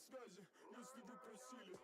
связи, если вы просили.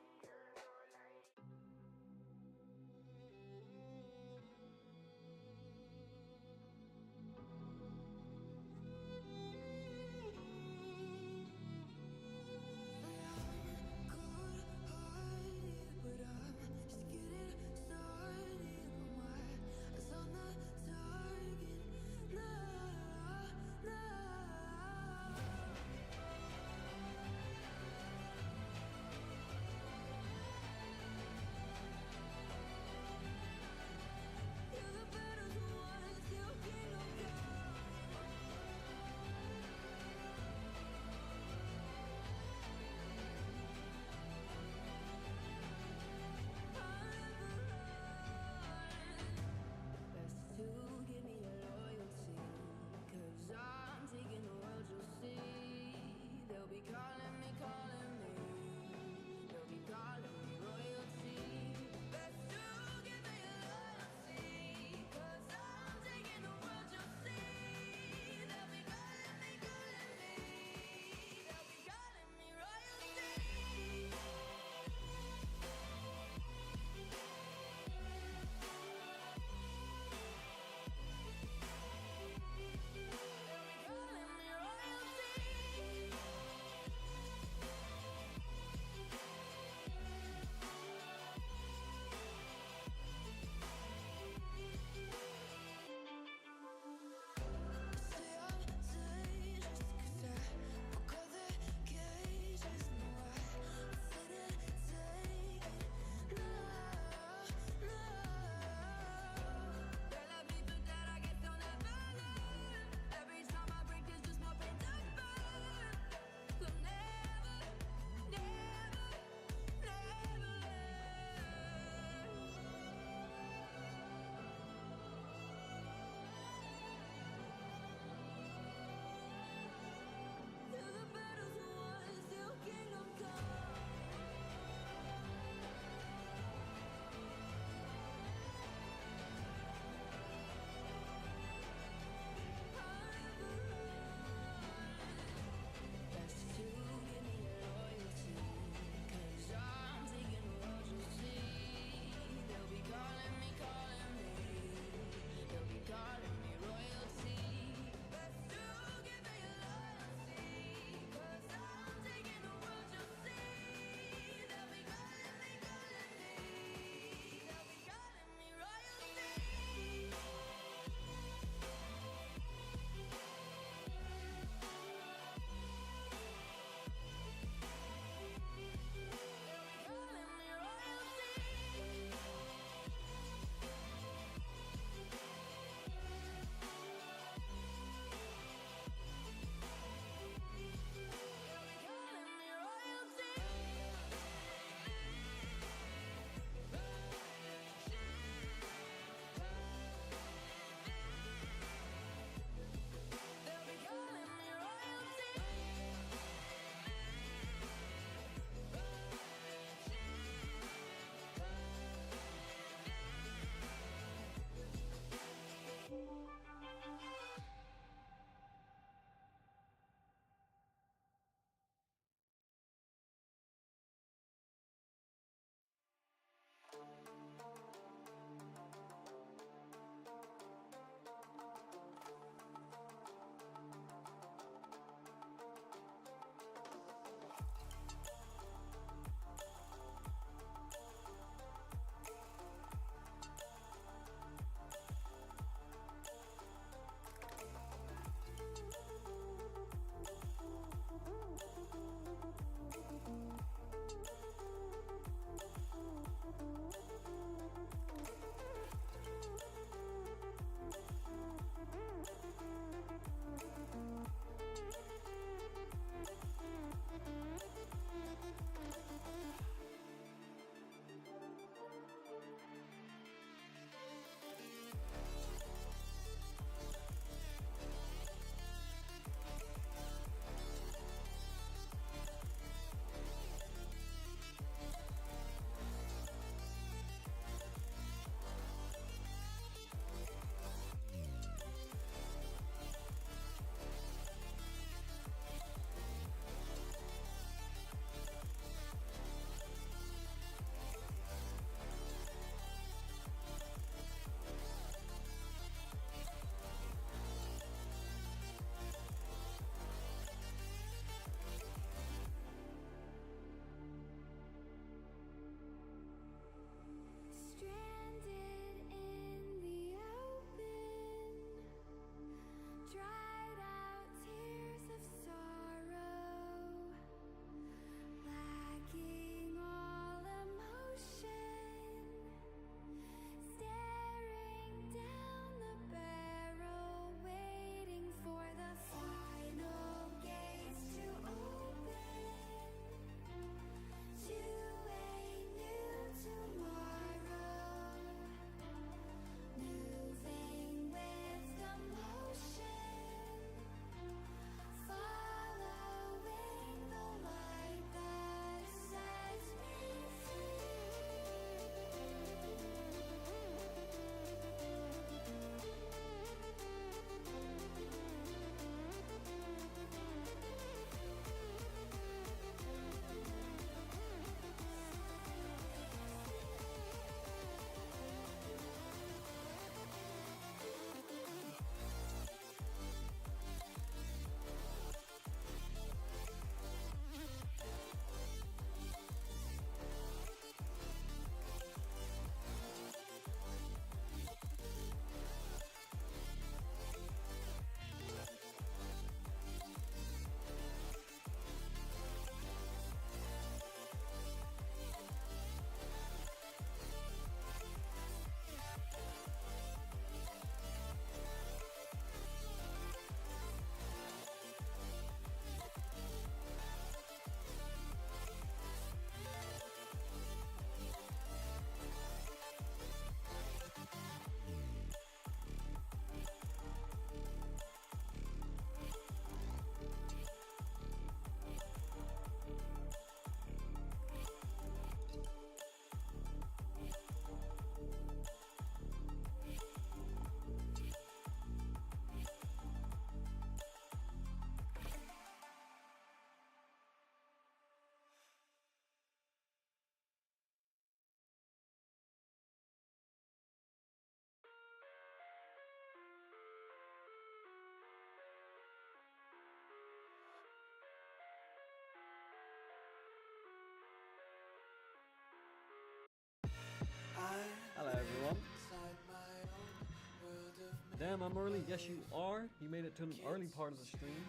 Damn, I'm early. Yes, you are. You made it to an early part of the stream.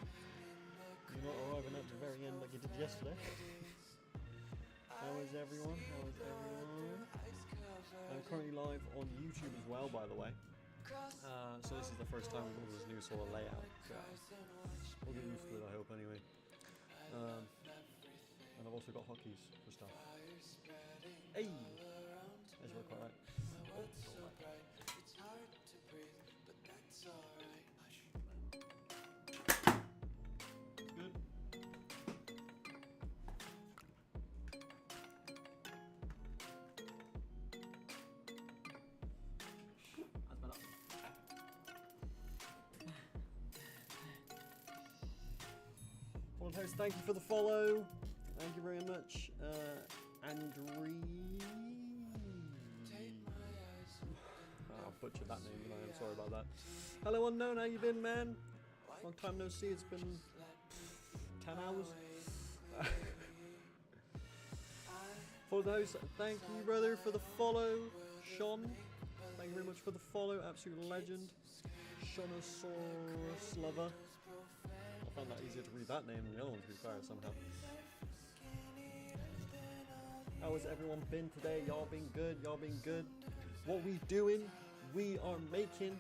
You're not arriving at the very end like you did yesterday. How is everyone? How is everyone? I'm currently live on YouTube as well, by the way. So this is the first time we've got this new sort of layout. So we'll get used to it, I hope, anyway. And I've also got hotkeys for stuff. Hey! That's really quite right. Oh, it's hard to breathe, but that's alright. Good. That's better. Well, host, thank you for the follow. Thank you very much, Andree. I butchered that name, and I am sorry about that. Hello, unknown. How you been, man? Long time no see. It's been 10 hours. For those, thank you, brother, for the follow, Sean. Thank you very much for the follow. Absolute legend, Shonosaurus lover. I found that easier to read that name than the other one, to be fair, somehow. How has everyone been today? Y'all been good? Y'all been good? What we doing? We are making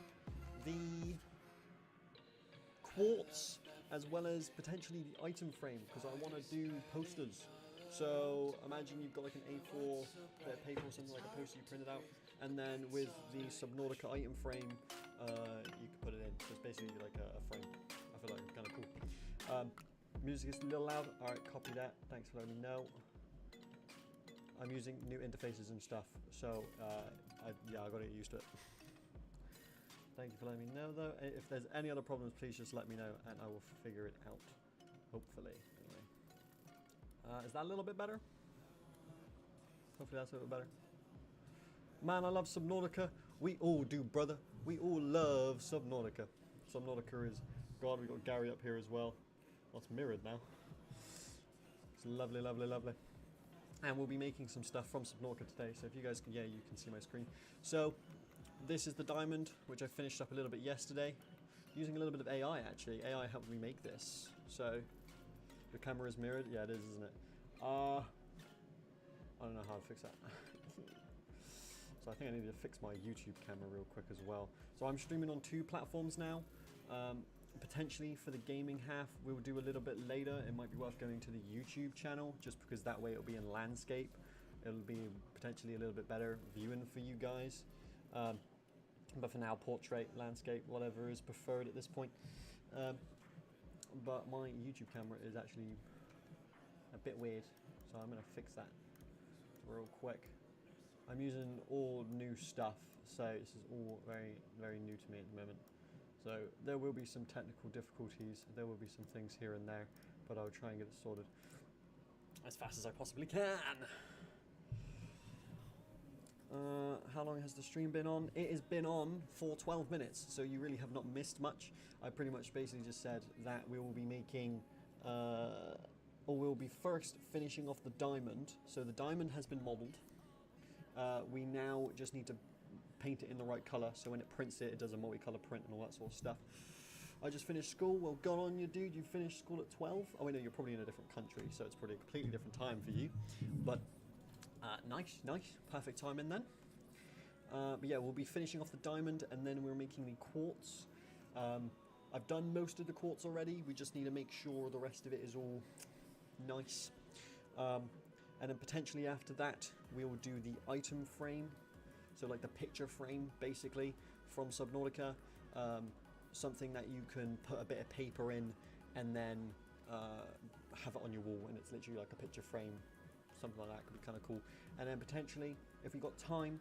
the quartz as well as potentially the item frame because I want to do posters. So imagine you've got like an A4 bit of paper or something like a poster you printed out, and then with the Subnautica item frame, you can put it in. So it's basically like a frame. I feel like it's kind of cool. Music is a little loud. All right, copy that. Thanks for letting me know. I'm using new interfaces and stuff, so yeah, I got to get used to it. Thank you for letting me know, though. If there's any other problems, please just let me know, and I will figure it out. Hopefully, anyway. Is that a little bit better? Hopefully that's a little bit better. Man, I love Subnautica. We all do, brother. We all love Subnautica. Subnautica is God. We got Gary up here as well. Well, it's mirrored now. It's lovely, lovely, lovely. And we'll be making some stuff from Subnautica today. So if you guys can, yeah, you can see my screen. So this is the diamond, which I finished up a little bit yesterday, using a little bit of AI actually. AI helped me make this. So the camera is mirrored. Yeah, it is, isn't it? I don't know how to fix that. So I think I need to fix my YouTube camera real quick as well. So I'm streaming on 2 platforms now. Potentially for the gaming half, we'll do a little bit later. It might be worth going to the YouTube channel just because that way it'll be in landscape. It'll be potentially a little bit better viewing for you guys. But for now, portrait, landscape, whatever is preferred at this point. But my YouTube camera is actually a bit weird, so I'm going to fix that real quick. I'm using all new stuff, so this is all very, very new to me at the moment. So there will be some technical difficulties, there will be some things here and there, but I'll try and get it sorted as fast as I possibly can. How long has the stream been on? It has been on for 12 minutes, so you really have not missed much. I pretty much basically just said that we will be making, or we'll be first finishing off the diamond. So the diamond has been modeled. We now just need to paint it in the right color, so when it prints it, it does a multicolor print and all that sort of stuff. I just finished school. Well, gone on you, dude. You finished school at 12? Oh, I know you're probably in a different country, so it's probably a completely different time for you. But nice, perfect timing then. But yeah, we'll be finishing off the diamond, and then we're making the quartz. I've done most of the quartz already. We just need to make sure the rest of it is all nice. And then potentially after that, we will do the item frame. So like the picture frame, basically, from Subnautica. Something that you can put a bit of paper in and then have it on your wall, and it's literally like a picture frame. Something like that could be kind of cool. And then potentially, if we've got time,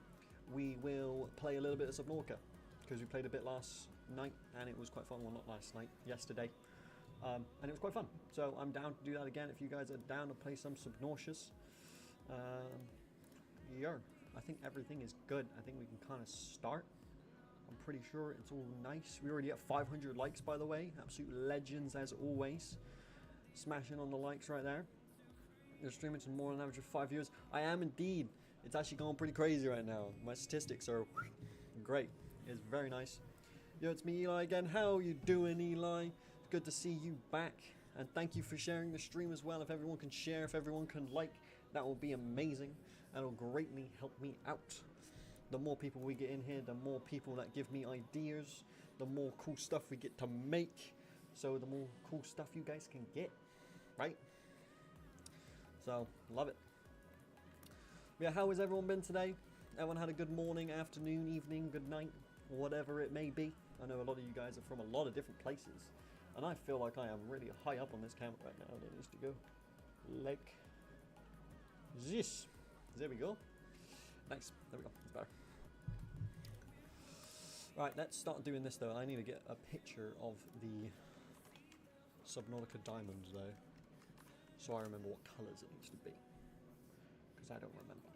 we will play a little bit of Subnautica, because we played a bit last night, and it was quite fun. Well, not last night, yesterday. And it was quite fun. So I'm down to do that again if you guys are down to play some Subnautica. Yeah. I think everything is good. I think we can kind of start. I'm pretty sure it's all nice. We already have 500 likes, by the way. Absolute legends as always. Smashing on the likes right there. You're streaming to more than an average of 5 viewers. I am indeed. It's actually going pretty crazy right now. My statistics are great. It's very nice. Yo, it's me, Eli, again. How you doing, Eli? It's good to see you back. And thank you for sharing the stream as well. If everyone can share, if everyone can like, that will be amazing. That'll greatly help me out. The more people we get in here, the more people that give me ideas, the more cool stuff we get to make. So the more cool stuff you guys can get, right? So, love it. Yeah, how has everyone been today? Everyone had a good morning, afternoon, evening, good night, whatever it may be. I know a lot of you guys are from a lot of different places, and I feel like I am really high up on this camera right now, and it needs to go like this. There we go. Nice. There we go. It's better. Right, let's start doing this though. I need to get a picture of the Subnautica diamonds though, so I remember what colours it needs to be, because I don't remember.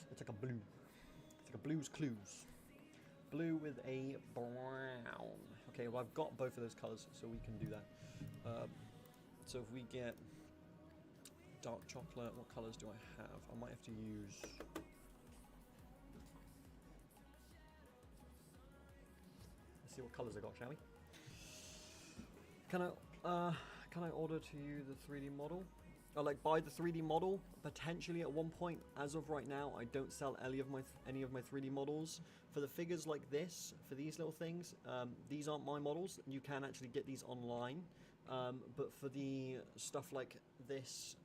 It's like a blue. It's like a Blue's Clues. Blue with a brown. Okay, well I've got both of those colours, so we can do that. So if we get dark chocolate, what colours do I have? I might have to use... Let's see what colours I got, shall we? Can I order to you the 3D model? Or like buy the 3D model potentially at one point. As of right now, I don't sell any of my 3D models. For the figures like this, for these little things, these aren't my models. You can actually get these online, but for the stuff like this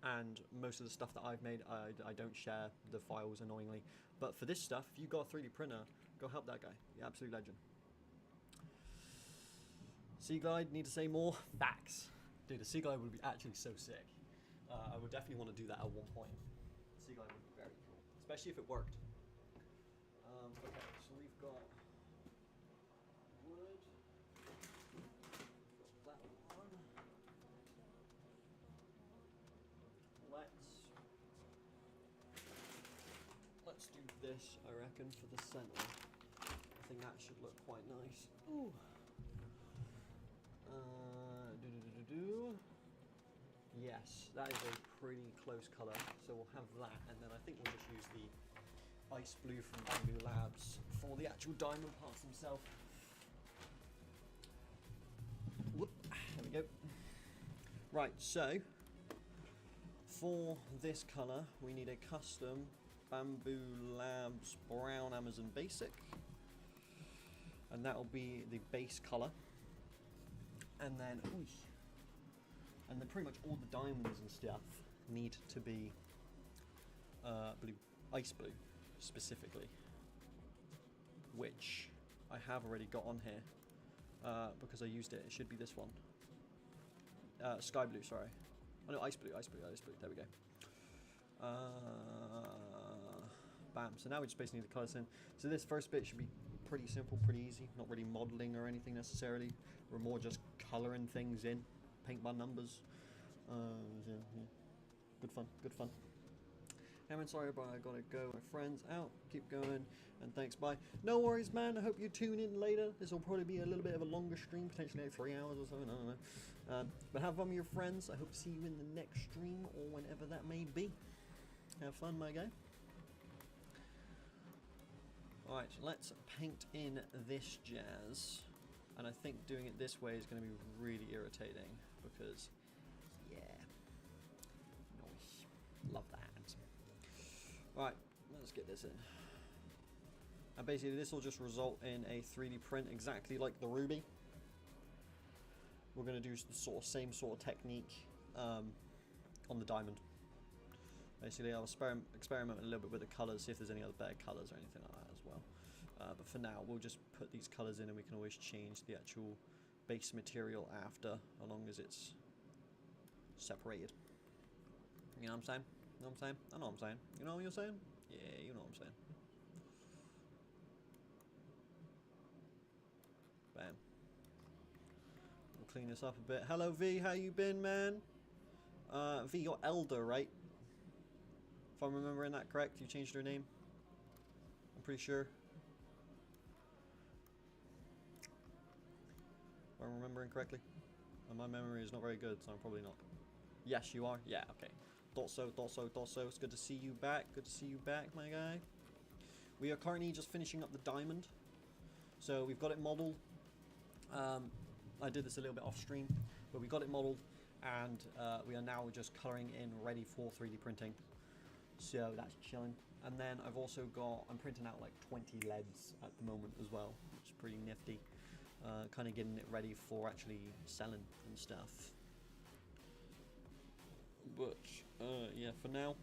and most of the stuff that I've made, I don't share the files annoyingly. But for this stuff, if you got a 3D printer, go help that guy. The absolute legend. Sea Glide, need to say more? Facts. Dude, a Sea Glide would be actually so sick. I would definitely want to do that at one point. Sea Glide would be very cool, especially if it worked. Okay, so we've got wood. We've got that one. Let's do this, I reckon, for the center. I think that should look quite nice. Ooh. Yes, that is a pretty close colour, so we'll have that, and then I think we'll just use the ice blue from Bamboo Labs for the actual diamond parts themselves. Whoop, there we go. Right, so for this colour we need a custom Bamboo Labs Brown Amazon Basic, and that will be the base colour. And then, and then pretty much all the diamonds and stuff need to be blue, ice blue specifically, which I have already got on here because I used it. It should be this one, sky blue. Sorry, oh no, ice blue. There we go. Bam. So now we just basically need the colours in. So this first bit should be pretty simple, pretty easy. Not really modelling or anything necessarily. We're more just colouring things in, paint by numbers. Yeah. Good fun. Aaron, sorry, but I gotta go. My friends out. Keep going, and thanks. Bye. No worries, man. I hope you tune in later. This will probably be a little bit of a longer stream, potentially like 3 hours or something. I don't know. But have fun with your friends. I hope to see you in the next stream or whenever that may be. Have fun, my guy. Alright, let's paint in this jazz. And I think doing it this way is going to be really irritating because, yeah, nice. Love that. Alright, let's get this in. And basically this will just result in a 3D print exactly like the ruby. We're going to do the same sort of technique on the diamond. Basically I'll experiment a little bit with the colours, see if there's any other better colours or anything like that as well. But for now we'll just put these colours in, and we can always change the actual base material after, as long as it's separated. You know what I'm saying? You know what I'm saying? I know what I'm saying. You know what you're saying? Yeah, you know what I'm saying. Bam. We'll clean this up a bit. Hello V, how you been, man? V, you're Elder, right? If I'm remembering that correct, you changed your name. I'm pretty sure. If I'm remembering correctly. And my memory is not very good, so I'm probably not. Yes, you are? Yeah, okay. Thought so. It's good to see you back. Good to see you back, my guy. We are currently just finishing up the diamond. So we've got it modeled. I did this a little bit off stream, but we got it modeled, and we are now just coloring in, ready for 3D printing. So that's chilling. And then I've also got, I'm printing out like 20 LEDs at the moment as well, which is pretty nifty. Kind of getting it ready for actually selling and stuff. But yeah, for now,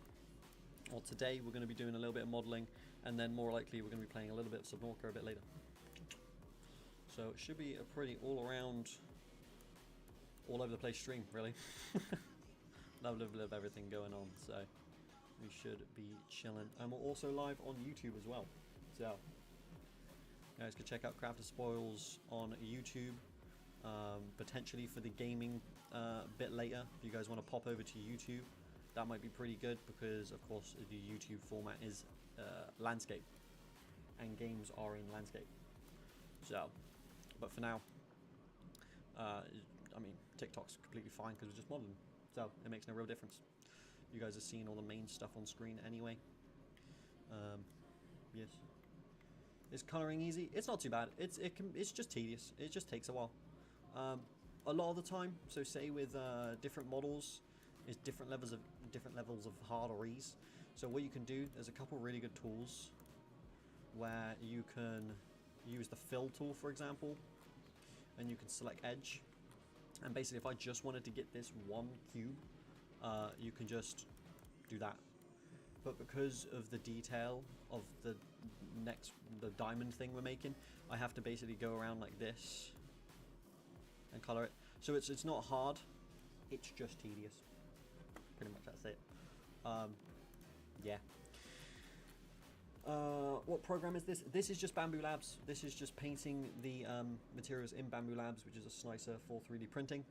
or today, we're going to be doing a little bit of modeling, and then more likely we're going to be playing a little bit of Subnautica a bit later. So it should be a pretty all-around, all over the place stream, really. Love everything going on, so we should be chilling. And we're also live on YouTube as well, so you guys could check out Crafter Spoils on YouTube, potentially for the gaming bit later. If you guys want to pop over to YouTube, that might be pretty good, because of course the YouTube format is landscape, and games are in landscape. So, but for now, I mean, TikTok's completely fine because we're just modeling, so it makes no real difference. You guys are seeing all the main stuff on screen anyway. Yes. Is coloring easy? It's not too bad. It's just tedious. It just takes a while. A lot of the time, so say with different models, is different levels of hard or ease. So what you can do, there's a couple really good tools where you can use the fill tool, for example, and you can select edge. And basically, if I just wanted to get this one cube, you can just do that. But because of the detail of the diamond thing we're making, I have to basically go around like this and color it. So it's not hard, it's just tedious. Pretty much that's it. Yeah. What program is this? This is just Bamboo Labs. This is just painting the materials in Bamboo Labs, which is a slicer for 3D printing.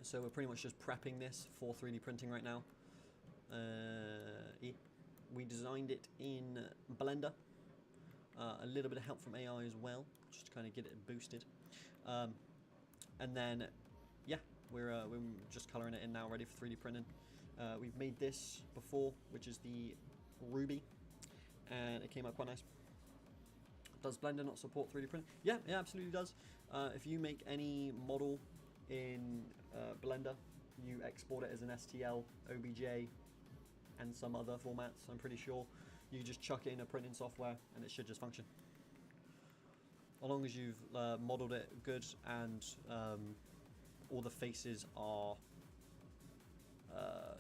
So we're pretty much just prepping this for 3D printing right now. Yeah. We designed it in Blender. A little bit of help from AI as well, just to kind of get it boosted. And then, yeah, we're just coloring it in now, ready for 3D printing. We've made this before, which is the Ruby, and it came out quite nice. Does Blender not support 3D printing? Yeah, it absolutely does. If you make any model in Blender, you export it as an STL, OBJ, and some other formats, I'm pretty sure. You just chuck it in a printing software and it should just function. As long as you've modeled it good and all the faces are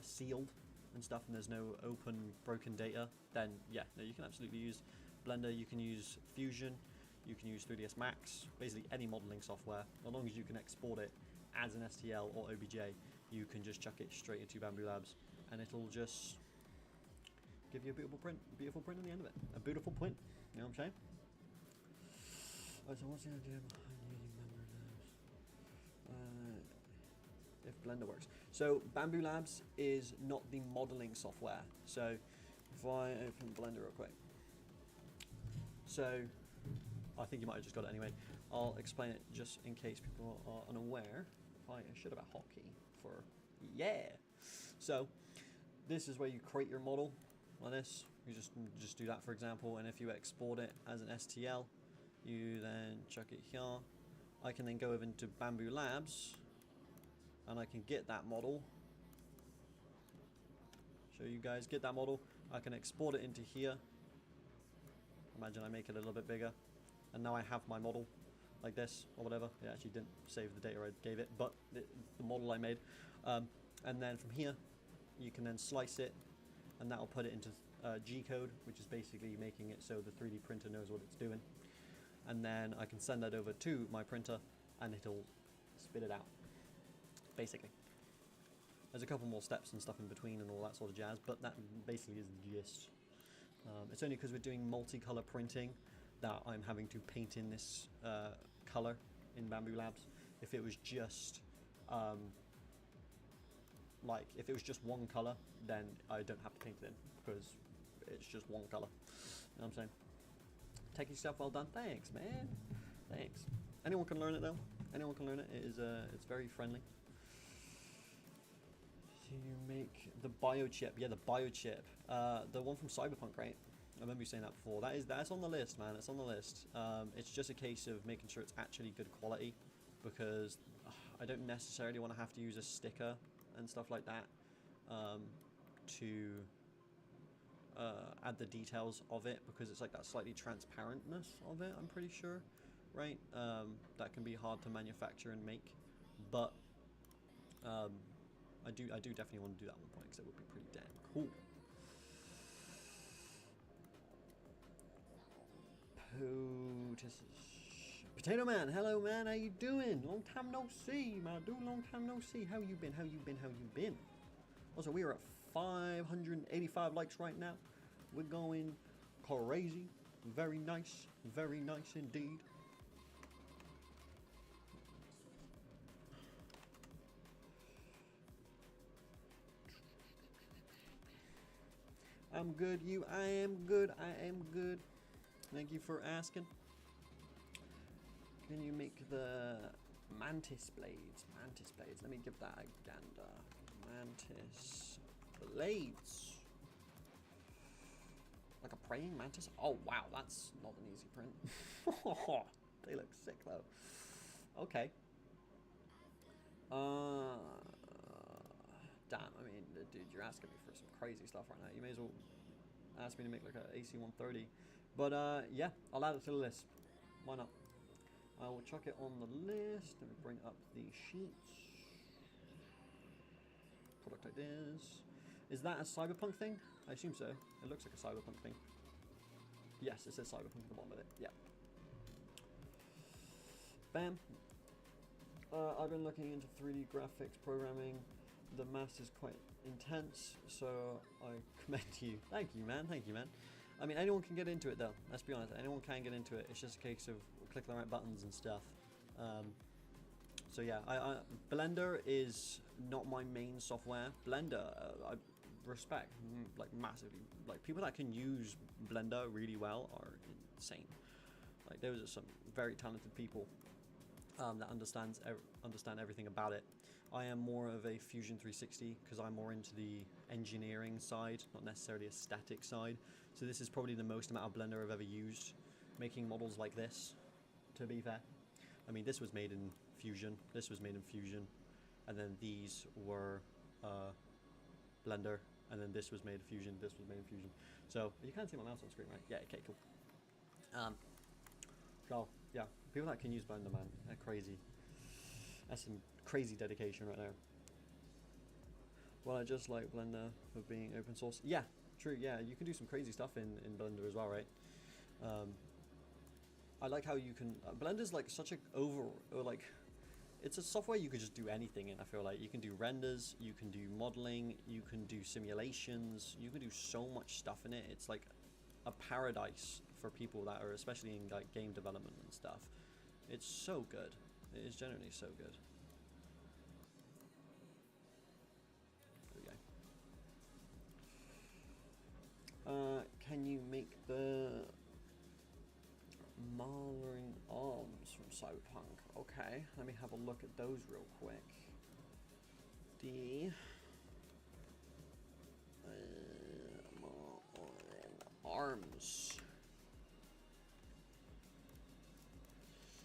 sealed and stuff, and there's no open broken data, then yeah, no, you can absolutely use Blender. You can use Fusion, you can use 3ds Max, basically any modeling software. As long as you can export it as an STL or OBJ, you can just chuck it straight into Bamboo Labs and it'll just give you a beautiful print at the end of it. A beautiful print, you know what I'm saying? So what's the idea behind using Bamboo Labs? If Blender works. So Bamboo Labs is not the modeling software. So if I open Blender real quick. So I think you might have just got it anyway. I'll explain it just in case people are unaware. I should have a hotkey for, yeah. So this is where you create your model like this. You just do that, for example, and if you export it as an STL, you then chuck it here. I can then go over into Bamboo Labs and I can get that model. Show you guys, get that model. I can export it into here. Imagine I make it a little bit bigger, and now I have my model like this or whatever. It actually didn't save the data I gave it, but the model I made. And then from here, you can then slice it, and that'll put it into G-code, which is basically making it so the 3D printer knows what it's doing. And then I can send that over to my printer, and it'll spit it out, basically. There's a couple more steps and stuff in between and all that sort of jazz, but that basically is the gist. It's only because we're doing multicolor printing that I'm having to paint in this color in Bamboo Labs. If it was just if it was just one color, then I don't have to paint it in because it's just one color. You know what I'm saying? Techie stuff, well done. Thanks, man. Thanks. Anyone can learn it though. Anyone can learn it. It is it's very friendly. So you make the biochip. Yeah, the biochip. The one from Cyberpunk, right? I remember you saying that before. That's on the list, man. It's on the list. It's just a case of making sure it's actually good quality, because I don't necessarily want to have to use a sticker and stuff like that to add the details of it, because it's like that slightly transparentness of it, I'm pretty sure, right? That can be hard to manufacture and make, but I do definitely want to do that at one point, because it would be pretty damn cool. Potato Man, hello man, how you doing? Long time no see, my dude, long time no see. How you been? How you been? How you been? Also, we are at 585 likes right now. We're going crazy. Very nice indeed. I'm good, you. I am good. Thank you for asking. Can you make the mantis blades? Let me give that a gander. Mantis blades. Like a praying mantis? Oh wow, that's not an easy print. They look sick though. Okay. Damn, I mean, dude, you're asking me for some crazy stuff right now. You may as well ask me to make like a AC-130. But yeah, I'll add it to the list. Why not? I will chuck it on the list. Let me bring up the sheets. Product ideas. Is that a cyberpunk thing? I assume so. It looks like a cyberpunk thing. Yes, it says cyberpunk at the bottom of it. Yeah. Bam. I've been looking into 3D graphics programming. The maths is quite intense, so I commend you. Thank you, man. I mean, anyone can get into it, though. Let's be honest. Anyone can get into it. It's just a case of clicking the right buttons and stuff. So yeah, Blender is not my main software. Blender, I respect like massively. Like people that can use Blender really well are insane. Like those are some very talented people that understand everything about it. I am more of a Fusion 360 because I'm more into the engineering side, not necessarily a static side. So this is probably the most amount of Blender I've ever used, making models like this, to be fair. I mean, this was made in Fusion, and then these were Blender, and then this was made in Fusion, So, you can't see my mouse on screen, right? Yeah, okay, cool. So, yeah, people that can use Blender, man, they're crazy. That's some crazy dedication right there. Well, I just like Blender for being open source. Yeah, true, yeah, you can do some crazy stuff in Blender as well, right? I like how you can... Blender's like such a it's a software you could just do anything in, I feel like. You can do renders, you can do modeling, you can do simulations, you can do so much stuff in it. It's like a paradise for people that are especially in like game development and stuff. It's so good. It is generally so good. There we go. Can you make the Marling arms from Cyberpunk? Okay, let me have a look at those real quick. The arms.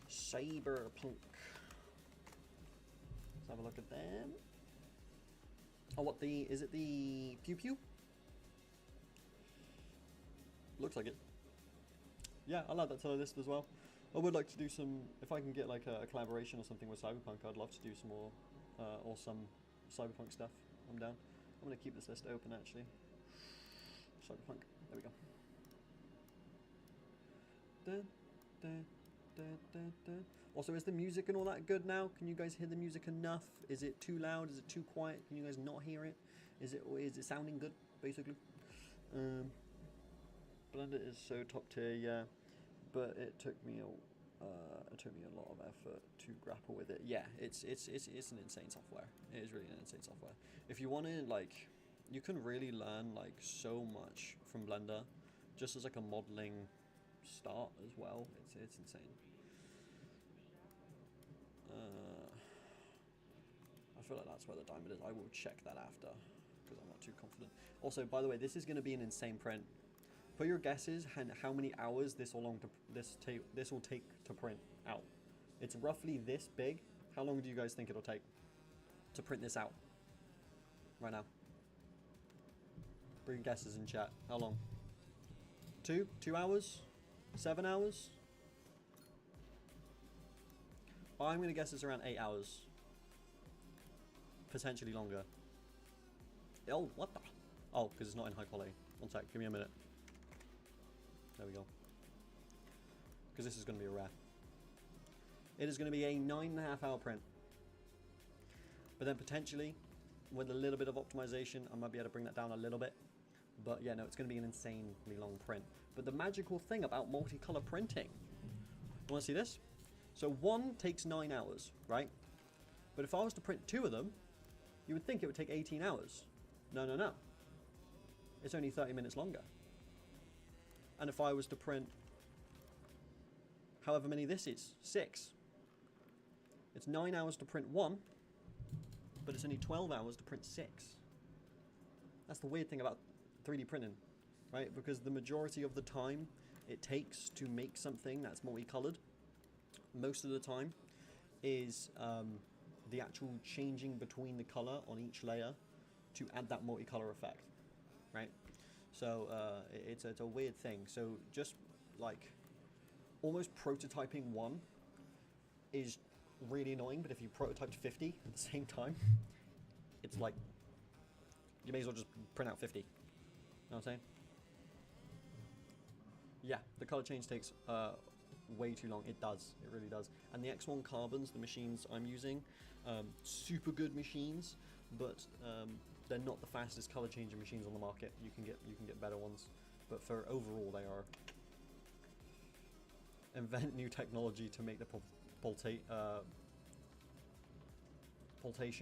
Cyberpunk. Let's have a look at them. Oh, is it the Pew Pew? Looks like it. Yeah, I'll add that to the list as well. I would like to do some, if I can get like a collaboration or something with Cyberpunk, I'd love to do some more awesome Cyberpunk stuff. I'm down. I'm going to keep this list open actually. Cyberpunk, there we go. Dun, dun, dun, dun, dun. Also, is the music and all that good now? Can you guys hear the music enough? Is it too loud? Is it too quiet? Can you guys not hear it? Is it sounding good, basically? Blender is so top tier, yeah, but it took me a lot of effort to grapple with it. Yeah, it's an insane software. It is really an insane software. If you want to like, you can really learn like so much from Blender, just as like a modeling start as well. It's insane. I feel like that's where the diamond is. I will check that after because I'm not too confident. Also, by the way, this is going to be an insane print. Put your guesses and how many hours this will take to print out. It's roughly this big. How long do you guys think it'll take to print this out? Right now. Bring guesses in chat. How long? 2 hours? 7 hours? I'm gonna guess it's around 8 hours. Potentially longer. Oh, what the? Oh, because it's not in high quality. One sec, give me a minute. There we go. Because this is going to be a rare. It is going to be a 9.5 hour print. But then potentially, with a little bit of optimization, I might be able to bring that down a little bit. But yeah, no, it's going to be an insanely long print. But the magical thing about multicolor printing, you want to see this? So one takes 9 hours, right? But if I was to print 2 of them, you would think it would take 18 hours. No, no, no. It's only 30 minutes longer. And if I was to print however many this is, 6. It's 9 hours to print 1, but it's only 12 hours to print 6. That's the weird thing about 3D printing, right? Because the majority of the time it takes to make something that's multicolored, most of the time, is the actual changing between the color on each layer to add that multicolor effect, right? So it's a weird thing. So just like almost prototyping 1 is really annoying, but if you prototyped 50 at the same time, it's like you may as well just print out 50. You know what I'm saying? Yeah, the color change takes way too long. It does. It really does. And the X1 carbons, the machines I'm using, super good machines, but they're not the fastest color changing machines on the market. You can get better ones, but for overall they are. Invent new technology to make the pultation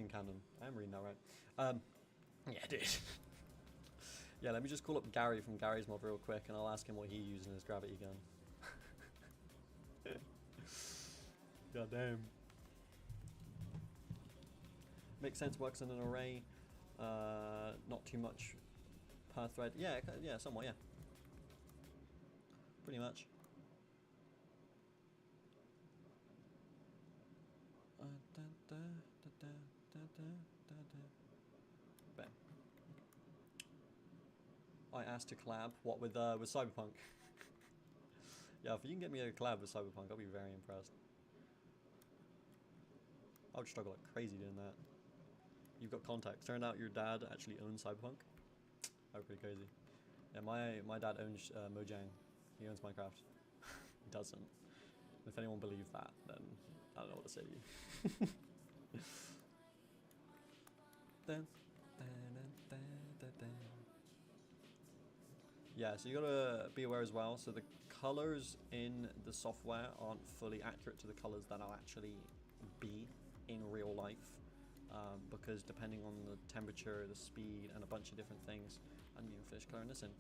cannon. I am reading that right. Yeah, dude. Yeah, let me just call up Gary from Gary's Mod real quick, and I'll ask him what he uses in his gravity gun. God damn. Makes sense. Works in an array. Not too much per thread. Yeah, somewhat. Yeah. Pretty much. Bang. I asked to collab. What with Cyberpunk? Yeah, if you can get me a collab with Cyberpunk, I'll be very impressed. I would struggle like crazy doing that. You've got contacts. Turned out your dad actually owns Cyberpunk. That would be pretty crazy. Yeah, my dad owns Mojang. He owns Minecraft. He doesn't. If anyone believes that, then I don't know what to say to you. Yeah, so you gotta be aware as well. So the colors in the software aren't fully accurate to the colors that I'll actually be in real life, because depending on the temperature, the speed, and a bunch of different things, I didn't even finish coloring this in.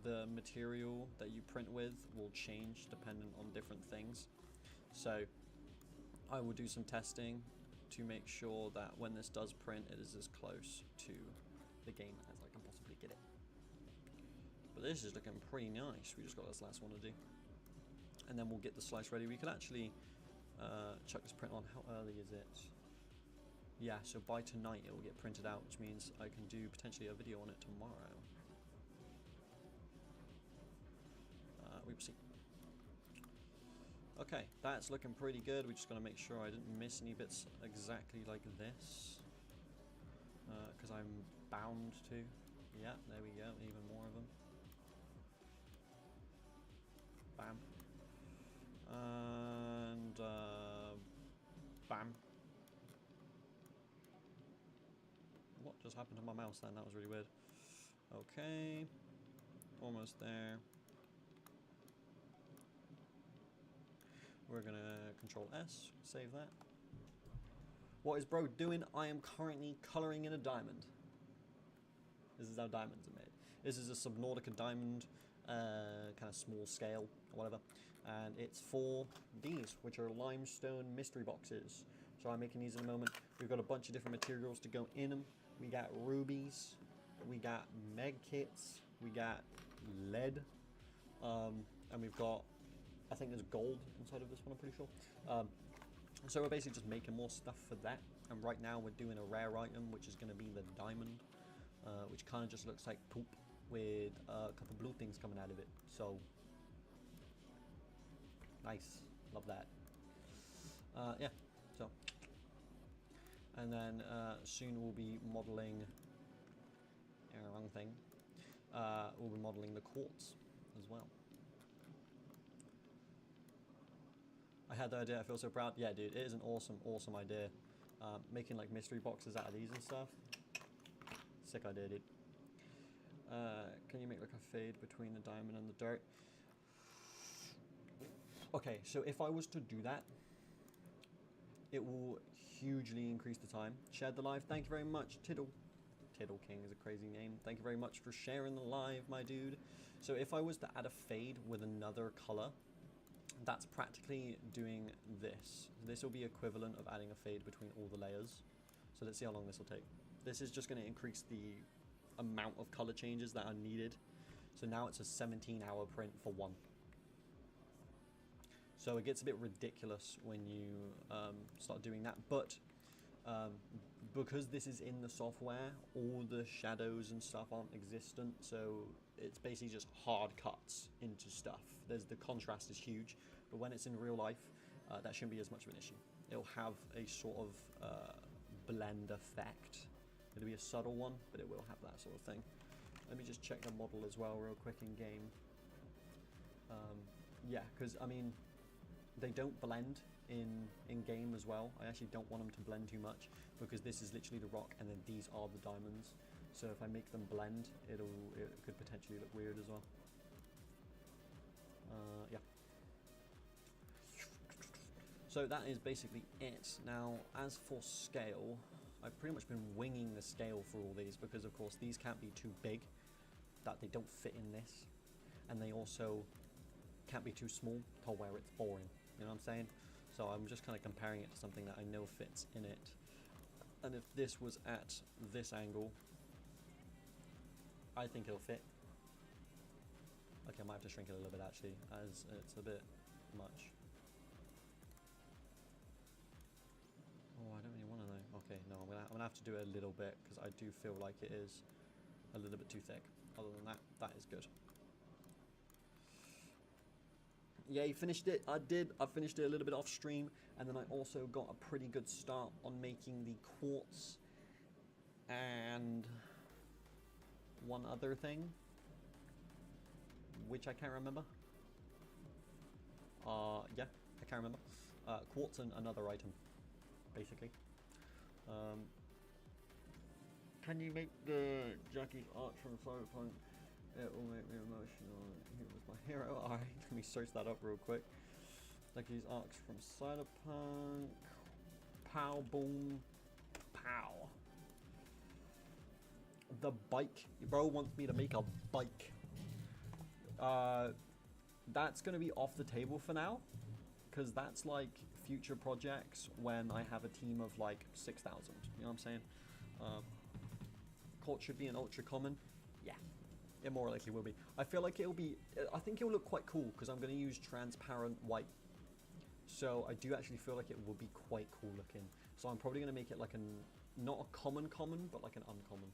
The material that you print with will change dependent on different things. So I will do some testing to make sure that when this does print, it is as close to the game as I can possibly get it. But this is looking pretty nice. We just got this last one to do, and then we'll get the slice ready. We could actually chuck this print on. How early is it? Yeah, so by tonight it will get printed out, which means I can do potentially a video on it tomorrow. We will see. Okay, that's looking pretty good. We just got to make sure I didn't miss any bits exactly like this, because I'm bound to. Yeah, there we go. Even more of them. Bam. And bam. What just happened to my mouse then? That was really weird. Okay. Almost there. We're gonna Control S, save that. What is bro doing? I am currently coloring in a diamond. This is how diamonds are made. This is a Subnautica diamond, kind of small scale or whatever. And it's for these, which are limestone mystery boxes. So I'm making these in a moment. We've got a bunch of different materials to go in them. We got rubies, we got meg kits, we got lead, and we've got, I think there's gold inside of this one, I'm pretty sure. So we're basically just making more stuff for that, and right now we're doing a rare item, which is going to be the diamond, which kind of just looks like poop with a couple blue things coming out of it. So nice, love that. Yeah, so, and then soon we'll be modeling, wrong thing, we'll be modeling the quartz as well. I had the idea, I feel so proud. Yeah, dude, it is an awesome, awesome idea. Making like mystery boxes out of these and stuff. Sick idea, dude. Can you make like a fade between the diamond and the dirt? Okay, so if I was to do that, it will hugely increase the time. Shared the live, thank you very much, Tiddle. Tiddle King is a crazy name. Thank you very much for sharing the live, my dude. So if I was to add a fade with another color, that's practically doing this. This will be equivalent of adding a fade between all the layers. So let's see how long this will take. This is just going to increase the amount of color changes that are needed. So now it's a 17-hour print for one. So it gets a bit ridiculous when you start doing that, but because this is in the software, all the shadows and stuff aren't existent, so it's basically just hard cuts into stuff. The contrast is huge, but when it's in real life, that shouldn't be as much of an issue. It'll have a sort of blend effect. It'll be a subtle one, but it will have that sort of thing. Let me just check the model as well real quick in game. Yeah, because I mean, they don't blend in game as well. I actually don't want them to blend too much, because this is literally the rock and then these are the diamonds. So if I make them blend, it could potentially look weird as well. Yeah. So that is basically it. Now, as for scale, I've pretty much been winging the scale for all these, because of course these can't be too big, that they don't fit in this, and they also can't be too small to where it's boring. You know what I'm saying? So I'm just kind of comparing it to something that I know fits in it. And if this was at this angle, I think it'll fit. Okay, I might have to shrink it a little bit actually, as it's a bit much. Oh, I don't really want to know. Okay, no, I'm gonna have to do it a little bit, because I do feel like it is a little bit too thick. Other than that, that is good. Yeah, you finished it. I did. I finished it a little bit off stream, and then I also got a pretty good start on making the quartz and one other thing, which I can't remember. Yeah, I can't remember. Quartz and another item, basically. Can you make the Jackie's arch from Cyberpunk? It will make me emotional. He was my hero. Alright, let me search that up real quick. Jackie's arch from Cyberpunk. Pow, boom, pow. The bike. Bro wants me to make a bike. That's going to be off the table for now, because that's like future projects when I have a team of like 6,000. You know what I'm saying? Quartz should be an ultra common. Yeah, it more likely will be. I feel like it'll be. I think it'll look quite cool, because I'm going to use transparent white. So I do actually feel like it will be quite cool looking. So I'm probably going to make it like not a common, but like an uncommon.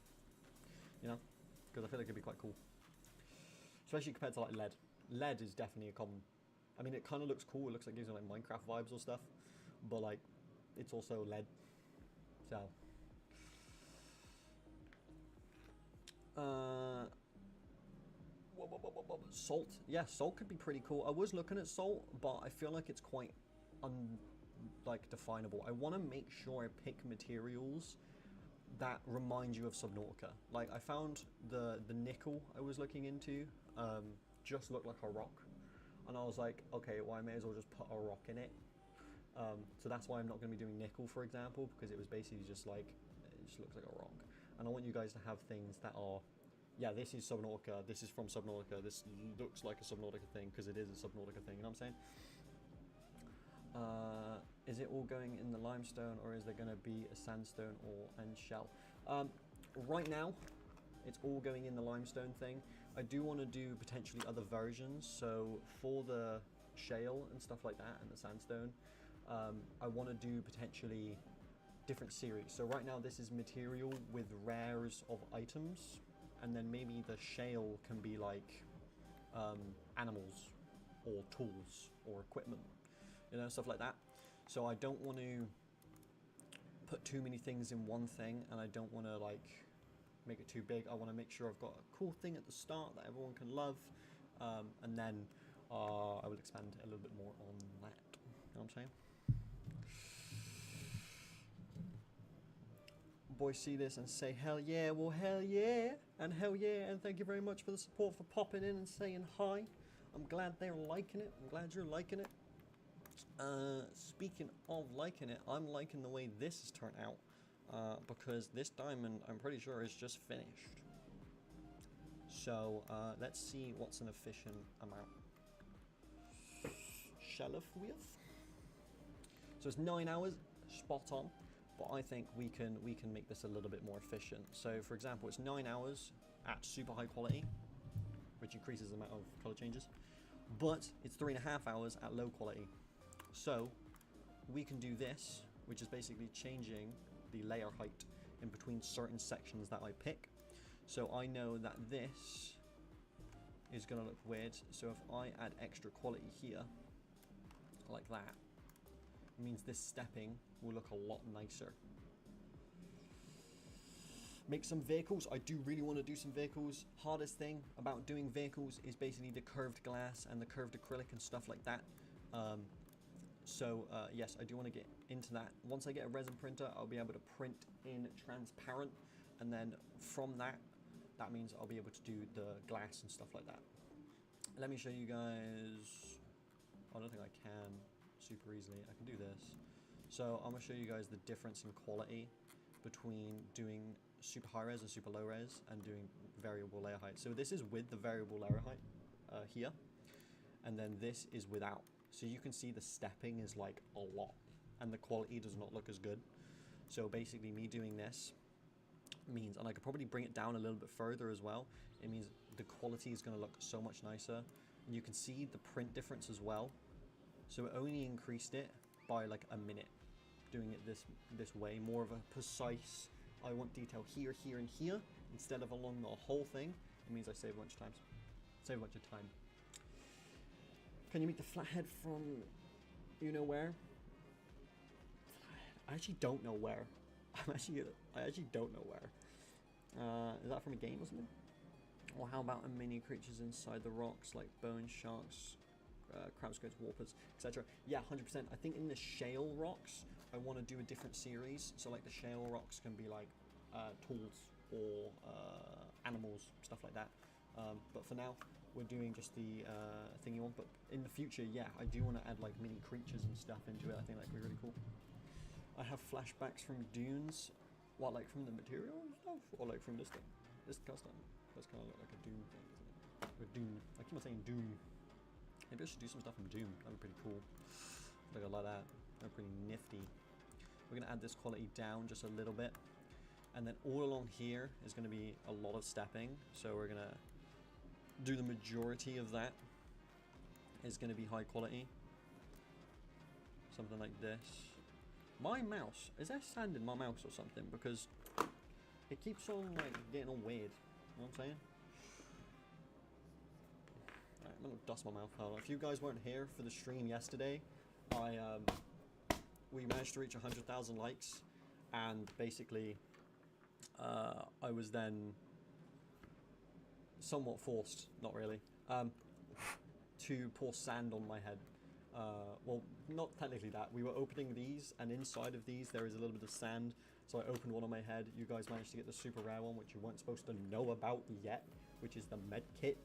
You know, because I feel like it'd be quite cool, especially compared to like lead. Lead is definitely a common. I mean, it kind of looks cool. It looks like it gives me like Minecraft vibes or stuff, but like, it's also lead. So, salt. Yeah, salt could be pretty cool. I was looking at salt, but I feel like it's quite definable. I want to make sure I pick materials that remind you of Subnautica. Like, I found the nickel I was looking into just looked like a rock, and I was like, okay, well, I may as well just put a rock in it. So that's why I'm not going to be doing nickel, for example, because it was basically just like, it just looks like a rock. And I want you guys to have things that are, yeah, this is Subnautica, this is from Subnautica, this looks like a Subnautica thing because it is a Subnautica thing, you know what I'm saying? Is it all going in the limestone, or is there going to be a sandstone and shell? Right now, it's all going in the limestone thing. I do want to do potentially other versions. So for the shale and stuff like that and the sandstone, I want to do potentially different series. So right now this is material with rares of items, and then maybe the shale can be like animals or tools or equipment, you know, stuff like that. So I don't want to put too many things in one thing, and I don't want to like make it too big. I want to make sure I've got a cool thing at the start that everyone can love, and then I will expand a little bit more on that. You know what I'm saying? Boys see this and say hell yeah. Well, hell yeah, and thank you very much for the support, for popping in and saying hi. I'm glad they're liking it. I'm glad you're liking it. Speaking of liking it, I'm liking the way this has turned out, because this diamond, I'm pretty sure, is just finished. So let's see what's an efficient amount. Shelf with. So it's 9 hours, spot on. But I think we can make this a little bit more efficient. So for example, it's 9 hours at super high quality, which increases the amount of color changes, but it's 3.5 hours at low quality. So we can do this, which is basically changing the layer height in between certain sections that I pick. So I know that this is gonna look weird. So if I add extra quality here, like that, it means this stepping will look a lot nicer. Make some vehicles. I do really want to do some vehicles. Hardest thing about doing vehicles is basically the curved glass and the curved acrylic and stuff like that. Yes, I do want to get into that. Once I get a resin printer, I'll be able to print in transparent, and then from that means I'll be able to do the glass and stuff like that. Let me show you guys. I don't think I can super easily. I can do this. So I'm going to show you guys the difference in quality between doing super high res and super low res and doing variable layer height. So this is with the variable layer height here, and then this is without. So you can see the stepping is like a lot, and the quality does not look as good. So basically me doing this means, and I could probably bring it down a little bit further as well, it means the quality is going to look so much nicer, and you can see the print difference as well. So it only increased it by like a minute doing it this way, more of a precise, I want detail here, here, and here, instead of along the whole thing. It means I save a bunch of time. Can you make the flathead from you know where? I actually don't know where. I actually don't know where. Is that from a game or something? Or how about mini creatures inside the rocks like bone sharks, crab squids, warpers, etc. Yeah, 100%. I think in the shale rocks, I want to do a different series. So like the shale rocks can be like tools or animals, stuff like that. But for now, we're doing just the thingy one. But in the future, yeah, I do want to add like mini creatures and stuff into it. I think that could be really cool. I have flashbacks from Dunes. What, like from the material and stuff? Or like from this thing? This custom? That's kind of look like a Doom thing, isn't it? Or Doom. I keep on saying Doom. Maybe I should do some stuff from Doom. That'd be pretty cool. Like I like that. That'd be pretty nifty. We're gonna add this quality down just a little bit. And then all along here is gonna be a lot of stepping. So we're gonna do the majority of that. Is gonna be high quality. Something like this. My mouse, is there sand in my mouse or something? Because it keeps on like getting all weird. You know what I'm saying? Alright, I'm gonna dust my mouth out. If you guys weren't here for the stream yesterday, we managed to reach 100,000 likes, and basically I was then somewhat forced, not really, to pour sand on my head. Well, not technically that. We were opening these, and inside of these there is a little bit of sand. So I opened one on my head. You guys managed to get the super rare one, which you weren't supposed to know about yet, which is the med kit.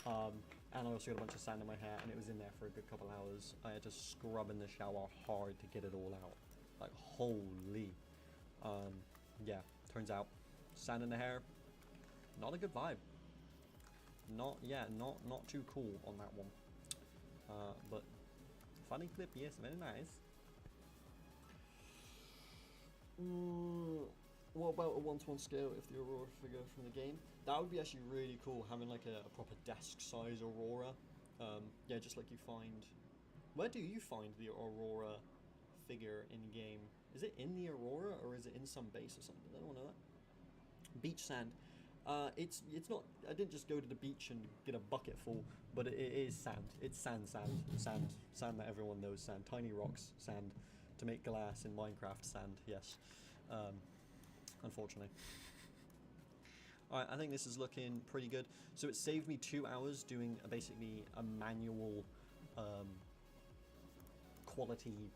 And I also got a bunch of sand in my hair, and it was in there for a good couple hours. I had to scrub in the shower hard to get it all out. Like, holy. Yeah, turns out, sand in the hair, not a good vibe. Not too cool on that one. But funny clip, yes, very nice. What about a 1-to-1 scale if the Aurora figure from the game? That would be actually really cool, having like a proper desk-size Aurora. Yeah, just like you find. Where do you find the Aurora figure in game? Is it in the Aurora or is it in some base or something? Does anyone know that? Beach sand. It's not. I didn't just go to the beach and get a bucket full, but it is sand. It's sand that everyone knows. Sand, tiny rocks, sand, to make glass in Minecraft. Sand, yes. Unfortunately. Alright, I think this is looking pretty good. So it saved me 2 hours doing basically a manual quality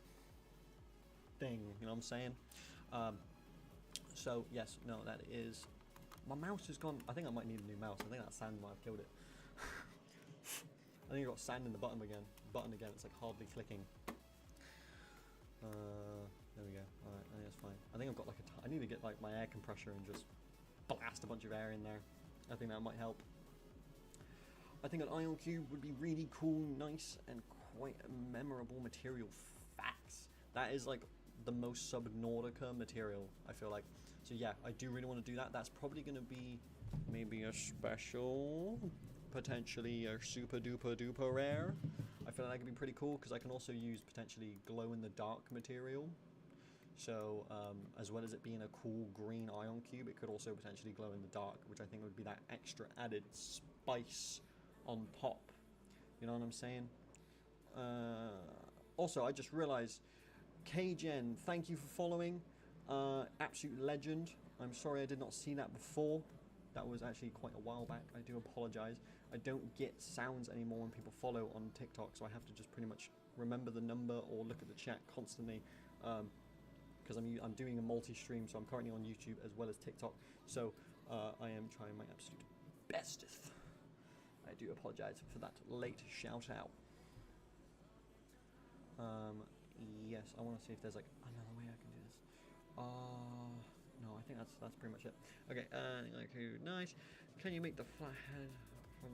thing, you know what I'm saying? So yes, no, that is. My mouse is gone. I think I might need a new mouse. I think that sand might have killed it. I think I got sand in the button again. It's like hardly clicking. There we go. Alright, I think that's fine. I think I've got like I need to get like my air compressor and just blast a bunch of air in there. I think that might help. I think an ion cube would be really cool, nice, and quite a memorable material. Facts. That is like the most Subnautica material, I feel like. So yeah, I do really want to do that. That's probably going to be maybe a special, potentially a super duper duper rare. I feel like that could be pretty cool because I can also use potentially glow in the dark material. So as well as it being a cool green ion cube, it could also potentially glow in the dark, which I think would be that extra added spice on top. You know what I'm saying? Also, I just realized, KGen, thank you for following. Absolute legend. I'm sorry I did not see that before. That was actually quite a while back. I do apologize. I don't get sounds anymore when people follow on TikTok, so I have to just pretty much remember the number or look at the chat constantly. Because I'm doing a multi-stream, so I'm currently on YouTube as well as TikTok. So I am trying my absolute bestest. I do apologize for that late shout out. Yes, I want to see if there's like another way I can do this. No, I think that's pretty much it. Okay, like who? Nice. Can you make the flathead from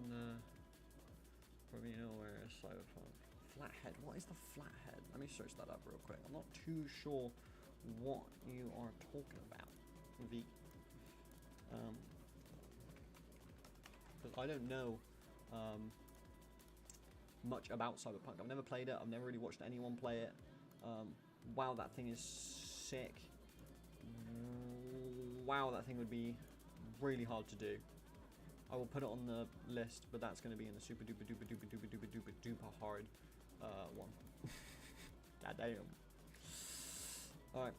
you know where cyberpunk? Flathead. What is the flathead? Let me search that up real quick. I'm not too sure what you are talking about. Because I don't know much about Cyberpunk. I've never played it. I've never really watched anyone play it. Wow, that thing is sick. Wow, that thing would be really hard to do. I will put it on the list, but that's going to be in the super duper duper duper duper duper duper duper hard one. God damn. Alright.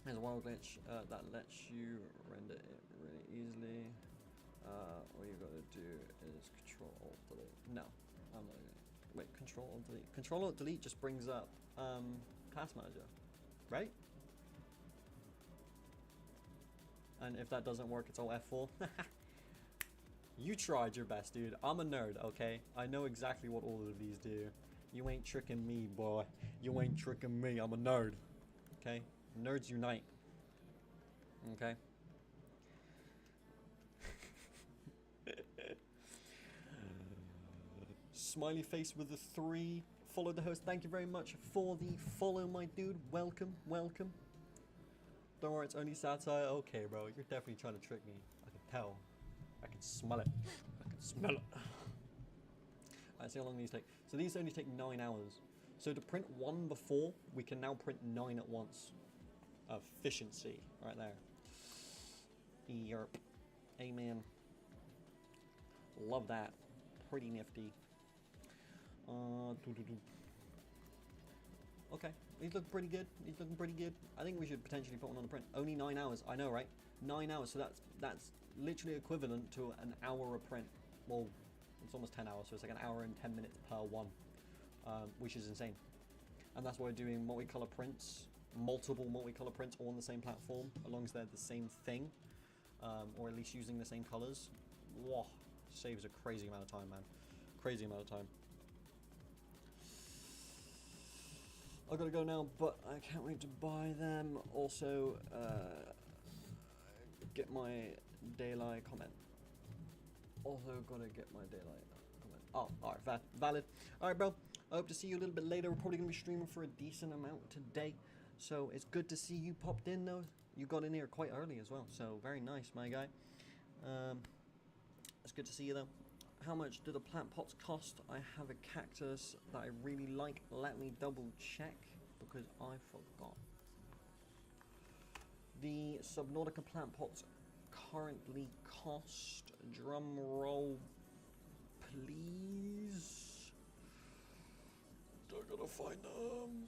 There's a wild glitch that lets you render it really easily. All you gotta do is Control Alt Delete. No, I'm not gonna. Wait, Control Alt Delete. Control Alt Delete just brings up Class Manager, right? And if that doesn't work, it's all F4. You tried your best, dude. I'm a nerd, okay? I know exactly what all of these do. You ain't tricking me, boy. You ain't tricking me. I'm a nerd. Okay? Nerds unite. Okay? Smiley face with the 3. Follow the host. Thank you very much for the follow, my dude. Welcome, welcome. Don't worry, it's only satire. Okay, bro. You're definitely trying to trick me. I can tell. I can smell it. I can smell it. Alright, see how long these take. So these only take 9 hours. So to print 1 before, we can now print 9 at once. Efficiency. Right there. Yerp. Amen. Love that. Pretty nifty. Okay, he's looking pretty good. He's looking pretty good. I think we should potentially put one on the print. Only 9 hours. I know, right? 9 hours. So that's literally equivalent to an hour a print. Well, it's almost 10 hours. So it's like an hour and 10 minutes per one, which is insane. And that's why we're doing multicolor prints, multiple multicolor prints, all on the same platform, as long as they're the same thing, or at least using the same colors. Whoa, saves a crazy amount of time, man. Crazy amount of time. I gotta go now, but I can't wait to buy them. Also, get my daylight comment. Also, gotta get my daylight comment. Oh, alright, valid. Alright, bro. I hope to see you a little bit later. We're probably gonna be streaming for a decent amount today, so it's good to see you popped in, though. you got in here quite early as well, so very nice, my guy. It's good to see you though. How much do the plant pots cost? I have a cactus that I really like. Let me double check because I forgot. The Subnautica plant pots currently cost, drum roll please. I gotta find them.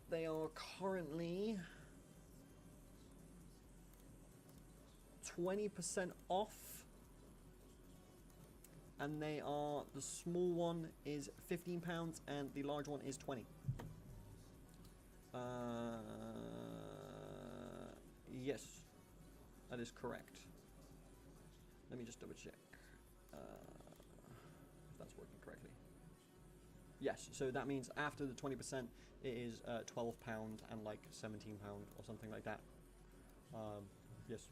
They are currently 20% off, and they are, the small one is £15 and the large one is 20. Yes, that is correct. Let me just double check if that's working correctly. Yes, so that means after the 20% it is £12 and like £17 or something like that. Yes.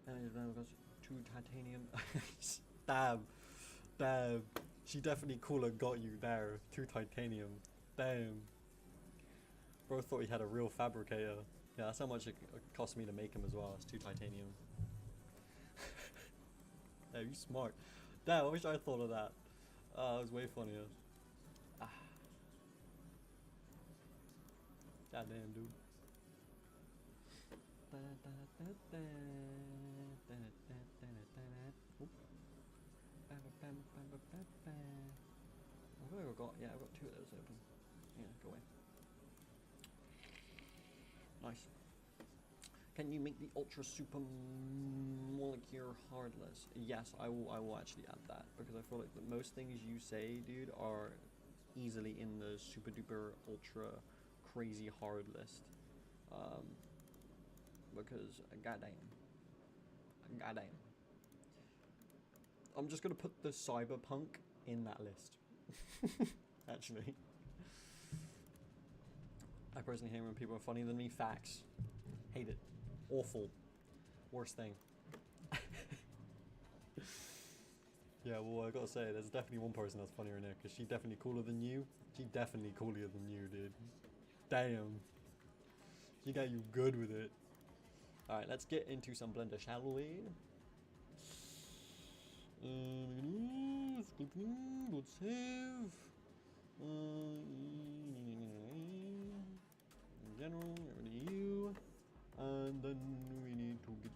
And then goes to titanium. Damn. She definitely cooler got you there. 2 titanium. Damn. Bro thought he had a real fabricator. Yeah, that's how much it cost me to make him as well. It's 2 titanium. Damn, you smart. Damn, I wish I thought of that. That was way funnier. God damn, dude. I've got, yeah, I've got 2 of those open. Yeah, go away. Nice. Can you make the ultra super molecular hardless? Yes, I will actually add that because I feel like the most things you say, dude, are easily in the super duper ultra crazy hard list. Because goddamn. I'm just gonna put the cyberpunk in that list. Actually. I personally hate when people are funnier than me. Facts. Hate it. Awful. Worst thing. Yeah, well, I gotta say, there's definitely one person that's funnier in there, because she's definitely cooler than you. She's definitely cooler than you, dude. Damn. She got you good with it. Alright, let's get into some Blender, shall we? Let's save. In general, get rid of you. And then we need to get...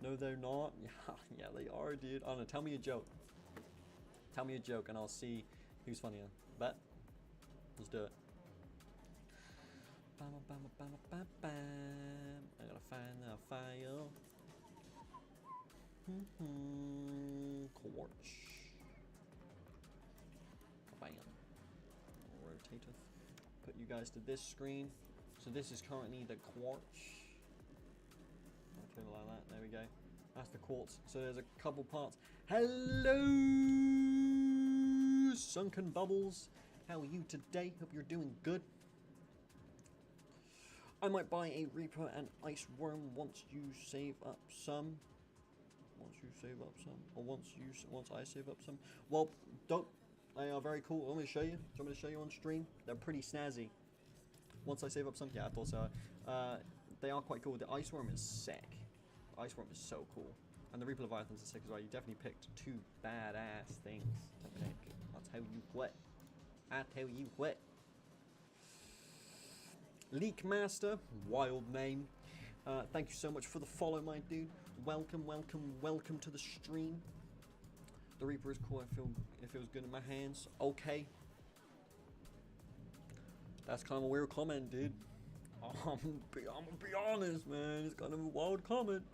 No, they're not. Yeah, they are, dude. Oh no, tell me a joke. Tell me a joke and I'll see who's funnier. Bet? Let's do it. I gotta find the file. Quartz. Bam. Rotative. Put you guys to this screen. So this is currently the quartz. I'll turn it like that. There we go. That's the quartz. So there's a couple parts. Hello, Sunken Bubbles. How are you today? Hope you're doing good. I might buy a Reaper and Ice Worm once you save up some. Once I save up some. Well, dope. They are very cool. Let me show you. Do you want me to show you on stream? They're pretty snazzy. Once I save up some, yeah, I thought so. They are quite cool. The Ice Worm is sick. The Ice Worm is so cool. And the Reaper Leviathans are sick as well. You definitely picked 2 badass things to pick. I'll tell you what. Leak Master, wild name. Thank you so much for the follow, my dude. Welcome to the stream. The Reaper is cool. It feels good in my hands. Okay. That's kind of a weird comment, dude. I'm gonna be honest, man. It's kind of a wild comment.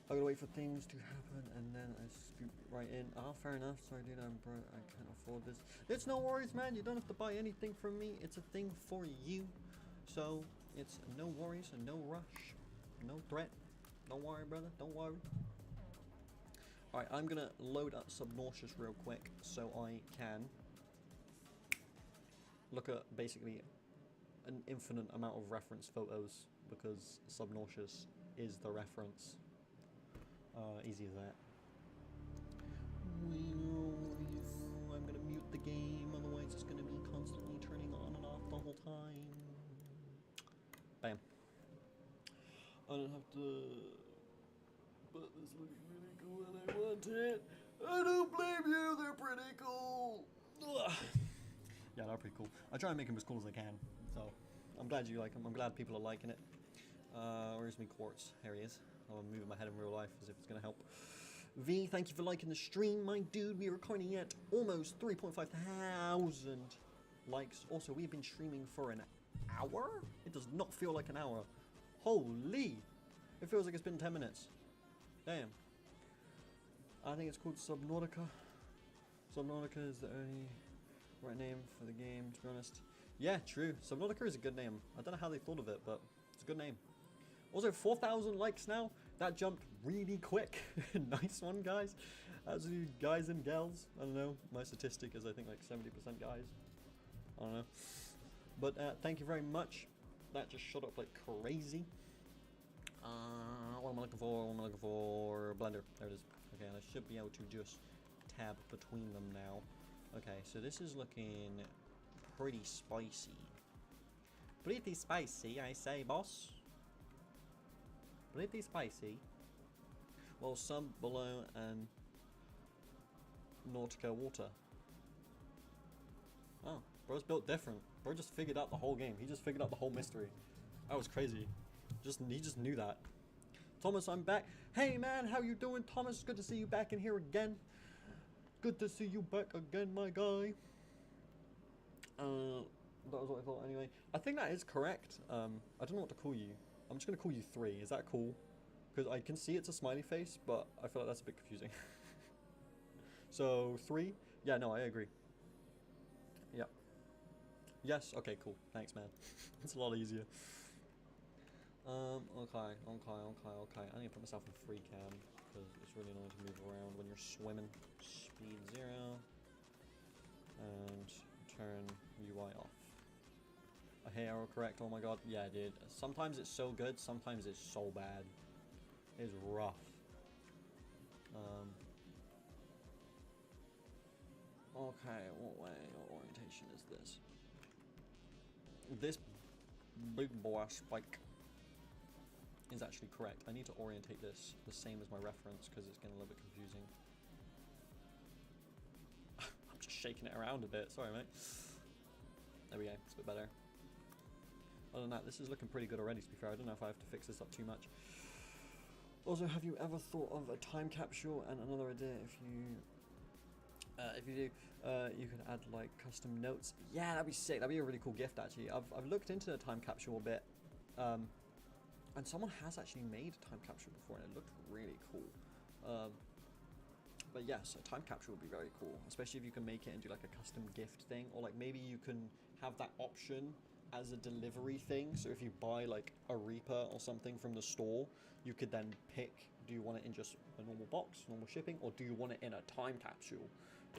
I gotta wait for things to happen and then I scoop right in. Oh, fair enough. Sorry, dude. I'm broke. I can't afford this. It's no worries, man. You don't have to buy anything from me. It's a thing for you. So it's no worries and no rush. No threat. Don't worry, brother. Don't worry. Alright, I'm gonna load up Subnautica real quick so I can look at basically an infinite amount of reference photos because Subnautica is the reference. Easy as that. I'm gonna mute the game, otherwise it's gonna be constantly double time. Bam. I don't have to. But this looks really cool and I want it. I don't blame you, they're pretty cool. Ugh. Yeah, they're pretty cool. I try and make them as cool as I can. So, I'm glad you like them. I'm glad people are liking it. Where's my quartz? Here he is. I'm moving my head in real life as if it's going to help. V, thank you for liking the stream, my dude. We are currently at almost 3.5 thousand likes. Also, we've been streaming for an hour? It does not feel like an hour. Holy! It feels like it's been 10 minutes. Damn. I think it's called Subnautica. Subnautica is the only right name for the game, to be honest. Yeah, true. Subnautica is a good name. I don't know how they thought of it, but it's a good name. Also, 4,000 likes now. That jumped really quick. Nice one, guys. As you guys and gals. I don't know. My statistic is, I think, like 70% guys. I don't know. But thank you very much. That just shot up like crazy. What am I looking for? What am I looking for? Blender. There it is. Okay, and I should be able to just tab between them now. Okay, so this is looking pretty spicy. Pretty spicy, I say, boss. Pretty spicy. Well, sub, below, and Nautica water. Oh, bro's built different. Bro just figured out the whole game. He just figured out the whole mystery. That was crazy. He just knew that. Thomas, I'm back. Hey man, how you doing, Thomas? It's good to see you back in here again. Good to see you back again, my guy. That was what I thought anyway. I think that is correct. I don't know what to call you. I'm just gonna call you 3. Is that cool? Because I can see it's a smiley face, but I feel like that's a bit confusing. So 3? Yeah, no, I agree. Yep. Yes. Okay. Cool. Thanks, man. It's a lot easier. Okay. I need to put myself in free cam because it's really annoying to move around when you're swimming. Speed 0 and turn UI off. Hey, arrow correct. Oh my god. Yeah, dude. Sometimes it's so good. Sometimes it's so bad. It's rough. Okay. What orientation is this? This big boy spike is actually correct. I need to orientate this the same as my reference because it's getting a little bit confusing. I'm just shaking it around a bit. Sorry, mate. There we go. It's a bit better. Other than that, this is looking pretty good already, to be fair. I don't know if I have to fix this up too much. Also, have you ever thought of a time capsule? And another idea, if you do, you could add like custom notes. Yeah, that'd be sick. That'd be a really cool gift, actually. I've looked into the time capsule a bit, and someone has actually made a time capsule before, and it looked really cool. But yes, a time capsule would be very cool, especially if you can make it and do like a custom gift thing, or like maybe you can have that option as a delivery thing. So if you buy like a Reaper or something from the store, you could then pick, do you want it in just a normal box, normal shipping, or do you want it in a time capsule?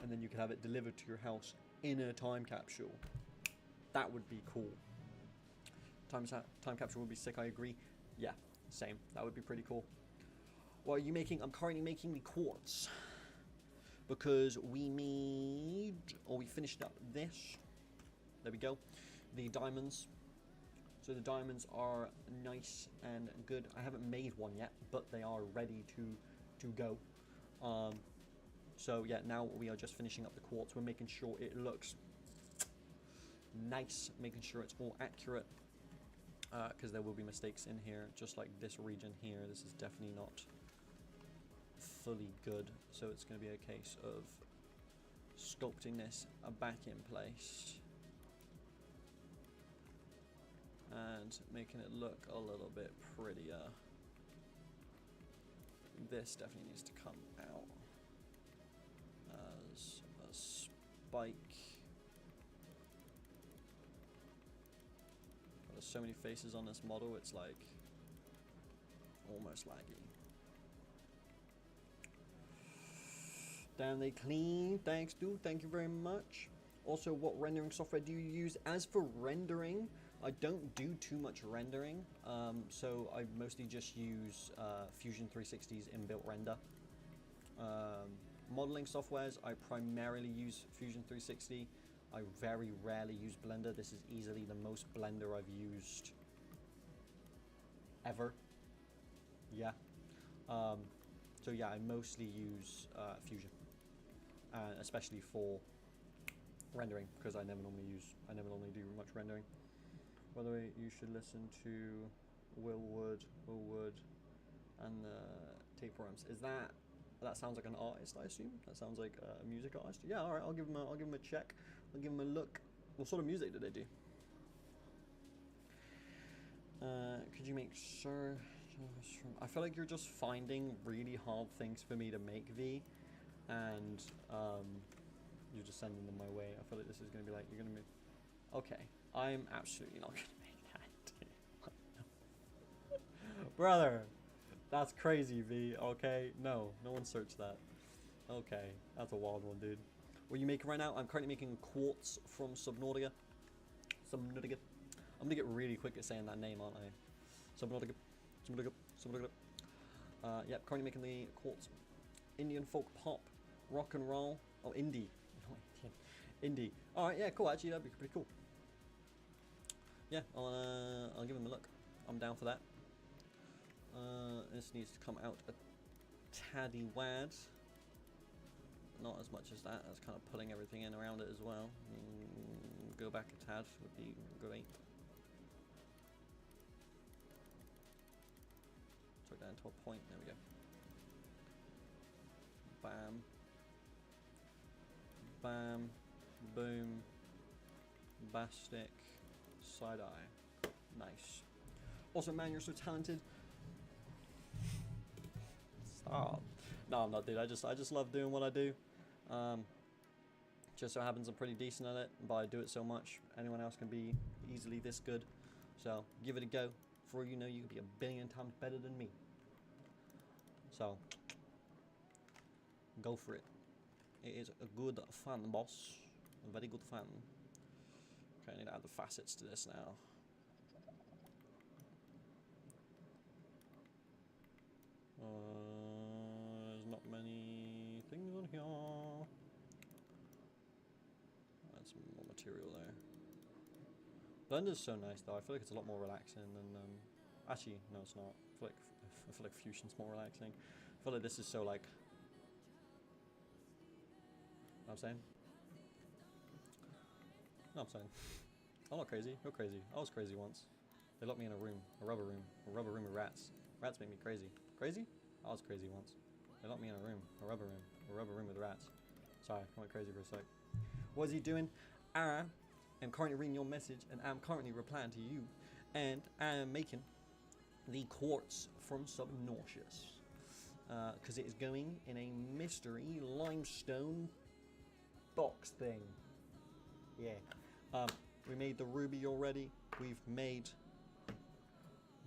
And then you could have it delivered to your house in a time capsule. That would be cool. Time capsule would be sick, I agree. Yeah, same. That would be pretty cool. What are you making? I'm currently making the quartz. Because we finished up this. There we go. The diamonds. So the diamonds are nice and good. I haven't made one yet, but they are ready to go. So yeah, now we are just finishing up the quartz. We're making sure it looks nice, making sure it's all accurate, because there will be mistakes in here, just like this region here. This is definitely not fully good, so it's going to be a case of sculpting this back in place and making it look a little bit prettier. This definitely needs to come out as a spike. There's so many faces on this model, it's like almost laggy. Damn, they clean. Thanks, dude. Thank you very much. Also, what rendering software do you use? As for rendering, I don't do too much rendering, so I mostly just use Fusion 360's inbuilt render. Modeling softwares, I primarily use Fusion 360. I very rarely use Blender. This is easily the most Blender I've used ever. Yeah. So yeah, I mostly use Fusion, especially for rendering, because I never normally do much rendering. By the way, you should listen to Will Wood, and the tapeworms. Is that sounds like an artist? I assume that sounds like a music artist. Yeah, all right. I'll give him a check. I'll give him a look. What sort of music do they do? Could you make sure? I feel like you're just finding really hard things for me to make, V, and you're just sending them my way. I feel like this is gonna be like you're gonna make. Okay, I'm absolutely not gonna make that, brother. That's crazy, V. Okay, no one searched that. Okay, that's a wild one, dude. What are you making right now? I'm currently making quartz from Subnautica. Subnautica. I'm gonna get really quick at saying that name, aren't I? Subnautica. Yep, currently making the quartz. Indian folk pop, rock and roll. Oh, indie. Indie. All right, yeah, cool. Actually, that'd be pretty cool. Yeah, I'll give him a look. I'm down for that. This needs to come out a taddy wad. Not as much as that. That's kind of pulling everything in around it as well. Go back a tad would be great. Turn it down to a point. There we go. Bam. Bam. Boom. Bastic. Side eye. Nice. Also, man, you're so talented. Stop. No, I'm not, dude. I just love doing what I do. Just so happens I'm pretty decent at it, but I do it so much. Anyone else can be easily this good. So give it a go. For all you know, you could be a billion times better than me. So go for it. It is a good fun, boss. A very good fun. Okay, I need to add the facets to this now. There's not many things on here. Add some more material there. Blender's so nice though. I feel like it's a lot more relaxing than actually no, it's not. I feel like Fusion's more relaxing. I feel like this is so like. You know what I'm saying? No, I'm saying. I'm not crazy. You're crazy. I was crazy once. They locked me in a rubber room with rats. Rats make me crazy. Crazy? I was crazy once. They locked me in a rubber room with rats. Sorry, I went crazy for a sec. What is he doing? I am currently reading your message, and I'm currently replying to you, and I am making the quartz from Subnautica, because it is going in a mystery limestone box thing. Yeah. We made the ruby already. We've made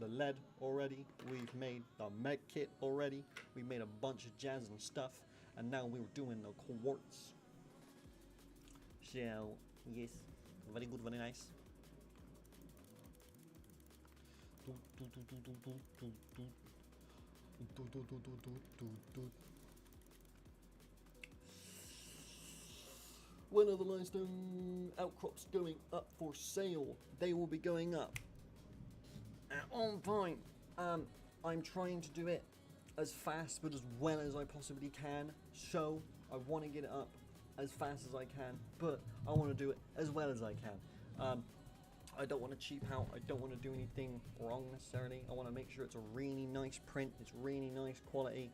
the lead already. We've made the med kit already. We made a bunch of jazz and stuff, and now we're doing the quartz. So yes, very good, very nice. When are the limestone outcrops going up for sale? They will be going up on point. I'm trying to do it as fast but as well as I possibly can. So I want to get it up as fast as I can, but I want to do it as well as I can. I don't want to cheap out. I don't want to do anything wrong necessarily. I want to make sure it's a really nice print. It's really nice quality.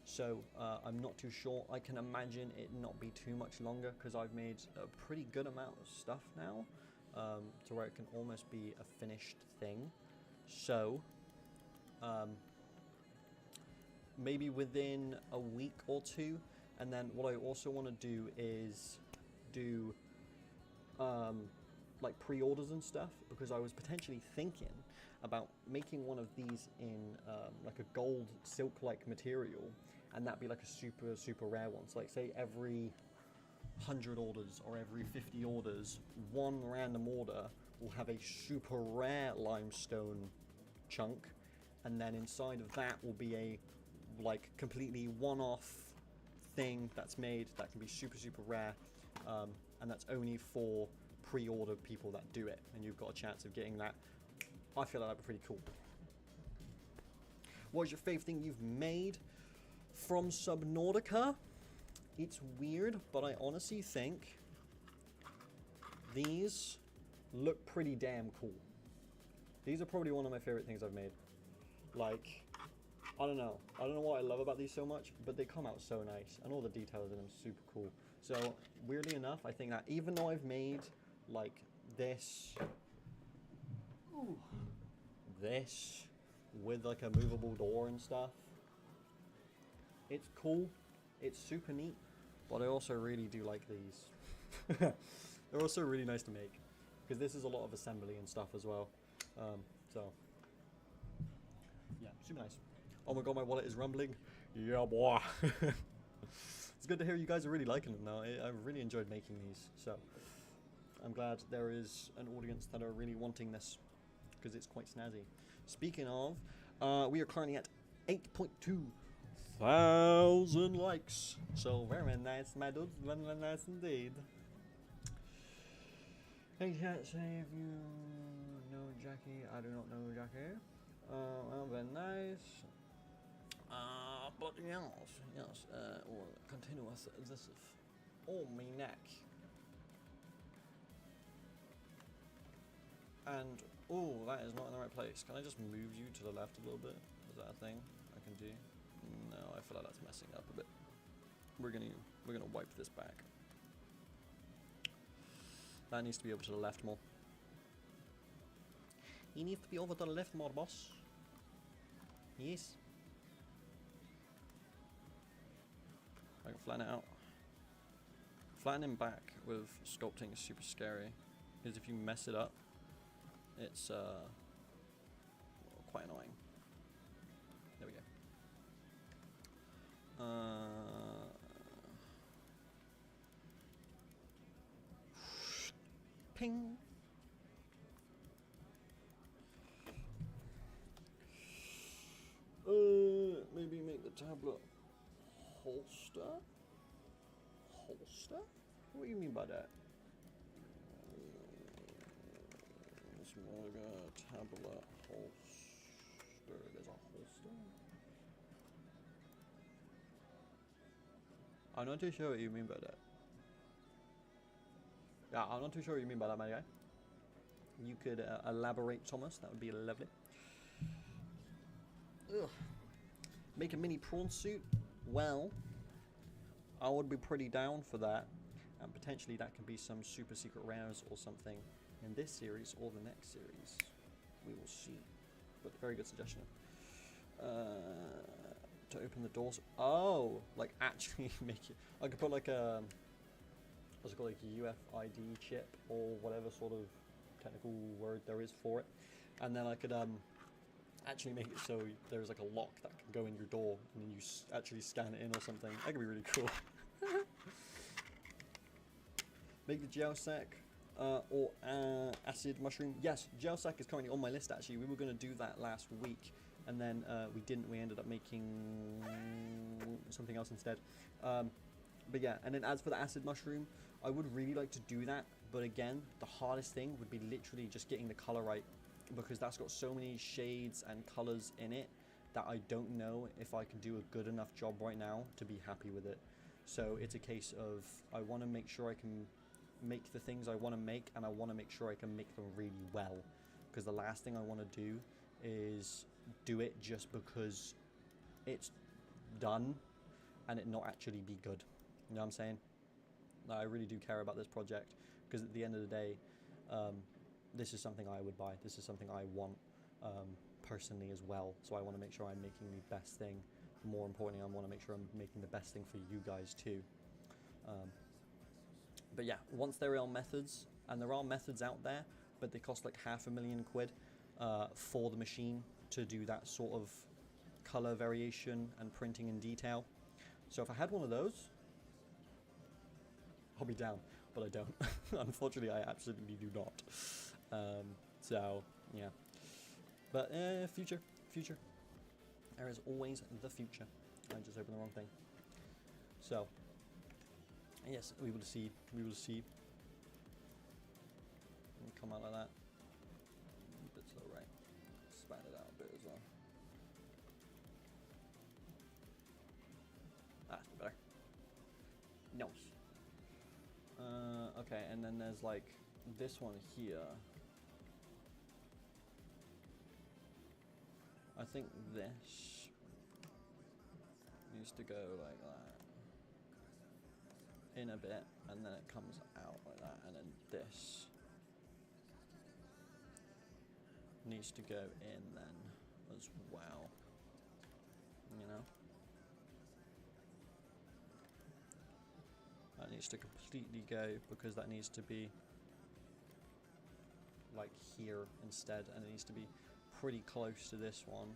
So I'm not too sure. I can imagine it not be too much longer because I've made a pretty good amount of stuff now, to where it can almost be a finished thing. So maybe within a week or two. And then what I also want to do is do like pre-orders and stuff, because I was potentially thinking about making one of these in like a gold silk-like material, and that'd be like a super rare one. So like say every 100 orders or every 50 orders, one random order will have a super rare limestone chunk, and then inside of that will be a like completely one-off thing that's made that can be super rare, and that's only for pre-order people that do it, and you've got a chance of getting that. I feel like that'd be pretty cool. What is your favorite thing you've made from Subnautica? It's weird, but I honestly think these look pretty damn cool. These are probably one of my favorite things I've made. Like, I don't know what I love about these so much, but they come out so nice, and all the details in them are super cool. So, weirdly enough, I think that even though I've made, like, this with, like, a movable door and stuff, it's cool, it's super neat, but I also really do like these. They're also really nice to make, because this is a lot of assembly and stuff as well. So, yeah, super nice. Oh my god, my wallet is rumbling. Yeah, boy. It's good to hear you guys are really liking them now. I've really enjoyed making these, so I'm glad there is an audience that are really wanting this, because it's quite snazzy. Speaking of, we are currently at 8.2 thousand likes. So very nice, my dudes. Very nice indeed. I can't say if you know Jackie. I do not know Jackie. Well, very nice. But yes, we'll continue with this. Oh, my neck. And, oh, that is not in the right place. Can I just move you to the left a little bit? Is that a thing I can do? No, I feel like that's messing up a bit. We're gonna wipe this back. That needs to be over to the left more. He needs to be over to the left more, boss. Yes. I can flatten it out. Flattening back with sculpting is super scary, because if you mess it up, it's quite annoying. There we go. Ping. Maybe make the tablet holster? Holster? What do you mean by that? It's more like a tablet holster. There's a holster? I'm not too sure what you mean by that. Yeah, I'm not too sure what you mean by that, my guy. You could elaborate, Thomas. That would be lovely. Ugh. Make a mini prawn suit? Well, I would be pretty down for that. And potentially that can be some super secret rares or something in this series or the next series. We will see. But very good suggestion. To open the doors. Oh, like actually make it. I could put like a, what's it called, like a UFID chip or whatever sort of technical word there is for it. And then I could actually make it so there's like a lock that can go in your door and then you actually scan it in or something. That could be really cool. Make the gel sack or acid mushroom. Yes, gel sack is currently on my list actually. We were going to do that last week and then we didn't. We ended up making something else instead. But yeah, and then as for the acid mushroom, I would really like to do that. But again, the hardest thing would be literally just getting the color right, because that's got so many shades and colors in it that I don't know if I can do a good enough job right now to be happy with it. So it's a case of I want to make sure I can make the things I want to make, and I want to make sure I can make them really well, because the last thing I want to do is do it just because it's done and it not actually be good. You know what I'm saying? I really do care about this project, because at the end of the day, this is something I would buy. This is something I want personally as well. So I want to make sure I'm making the best thing. More importantly, I want to make sure I'm making the best thing for you guys too. But yeah, once there are methods, and there are methods out there, but they cost like £500,000 for the machine to do that sort of color variation and printing in detail. So if I had one of those, I'll be down, but I don't. Unfortunately, I absolutely do not. So yeah, but future. There is always the future. I just opened the wrong thing. So yes, we will see. come out like that. A bit to the right. Span it out a bit as well. That's better. Nice. Okay, and then there's like this one here. I think this needs to go like that in a bit, and then it comes out like that, and then this needs to go in then as well, you know? That needs to completely go, because that needs to be like here instead, and it needs to be pretty close to this one,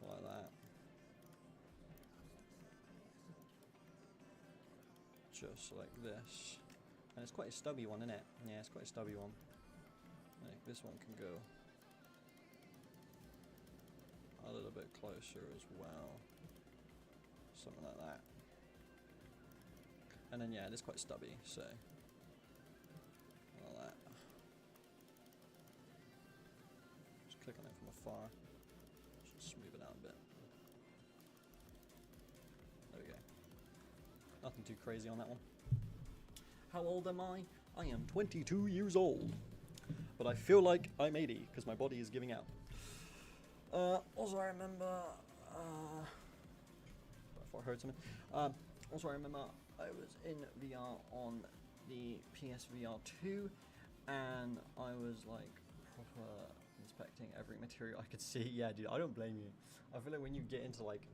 like that. Just like this. And it's quite a stubby one, isn't it? Yeah, it's quite a stubby one. Like this one can go a little bit closer as well. Something like that. And then yeah, it is quite stubby, so like that. Just click on it from afar. Just smooth it out a bit. There we go. Nothing too crazy on that one. How old am I? I am 22 years old. But I feel like I'm 80 because my body is giving out. Also I remember before I heard something. Also I remember I was in VR on the PSVR 2 and I was like proper inspecting every material I could see. Yeah, dude, I don't blame you. I feel like when you get into like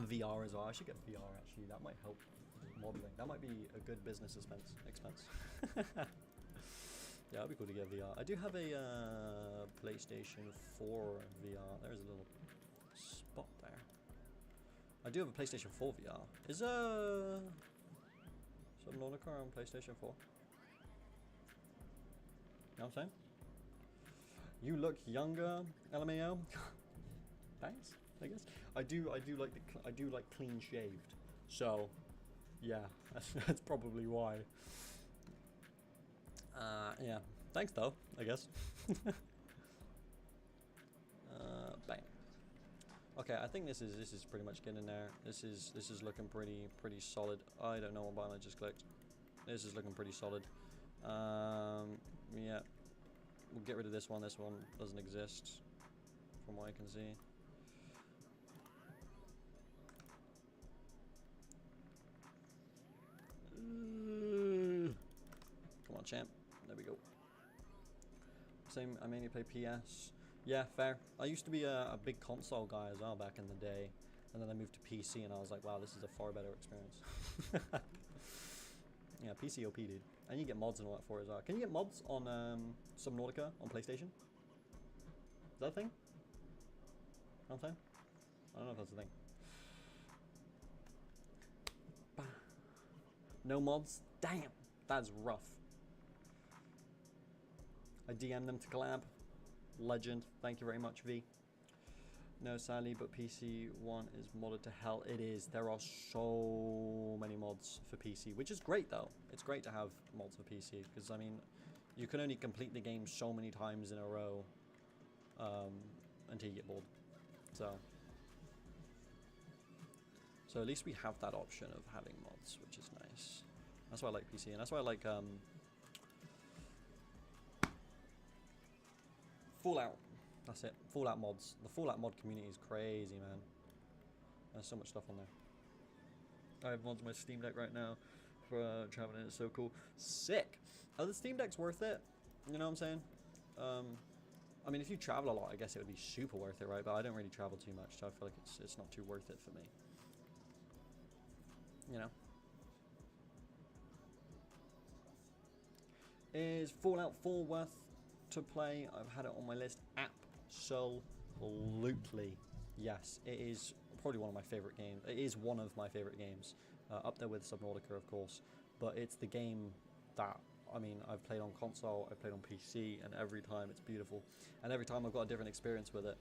VR as well, I should get VR actually. That might help modeling. That might be a good business expense. Yeah, it'd be cool to get VR. I do have a PlayStation 4 VR. There's a little spot there. I do have a PlayStation 4 VR. Is Subnautica on PlayStation 4? You know what I'm saying? You look younger, LMAO. Thanks, I guess. I do like clean shaved. So, yeah, that's probably why. Yeah. Thanks though, I guess. Bang. Okay, I think this is pretty much getting there. This is looking pretty solid. I don't know what button I just clicked. This is looking pretty solid. Yeah. We'll get rid of this one. This one doesn't exist from what I can see. Come on, champ. There we go. Same, I mainly play PS. Yeah, fair. I used to be a big console guy as well back in the day. And then I moved to PC and I was like, wow, this is a far better experience. Yeah, PC OP, dude. And you get mods and all that for it as well. Can you get mods on Subnautica on PlayStation? Is that a thing? You know what I'm saying? I don't know if that's a thing. No mods? Damn, that's rough. I DM them to collab. Legend. Thank you very much, V. No, sadly, but PC one is modded to hell. It is. There are so many mods for PC, which is great, though. It's great to have mods for PC, because, I mean, you can only complete the game so many times in a row until you get bored. So at least we have that option of having mods, which is nice. That's why I like PC, and that's why I like Fallout. That's it. Fallout mods. The Fallout mod community is crazy, man. There's so much stuff on there. I have mods on my Steam Deck right now for traveling. It's so cool. Sick. Are the Steam Deck's worth it? You know what I'm saying? I mean, if you travel a lot, I guess it would be super worth it, right? But I don't really travel too much, so I feel like it's not too worth it for me. You know? Is Fallout 4 worth to play? I've had it on my list. Absolutely. Yes, it is probably one of my favorite games. It is one of my favorite games. Up there with Subnautica, of course. But it's the game that, I mean, I've played on console, I've played on PC, and every time it's beautiful. And every time I've got a different experience with it.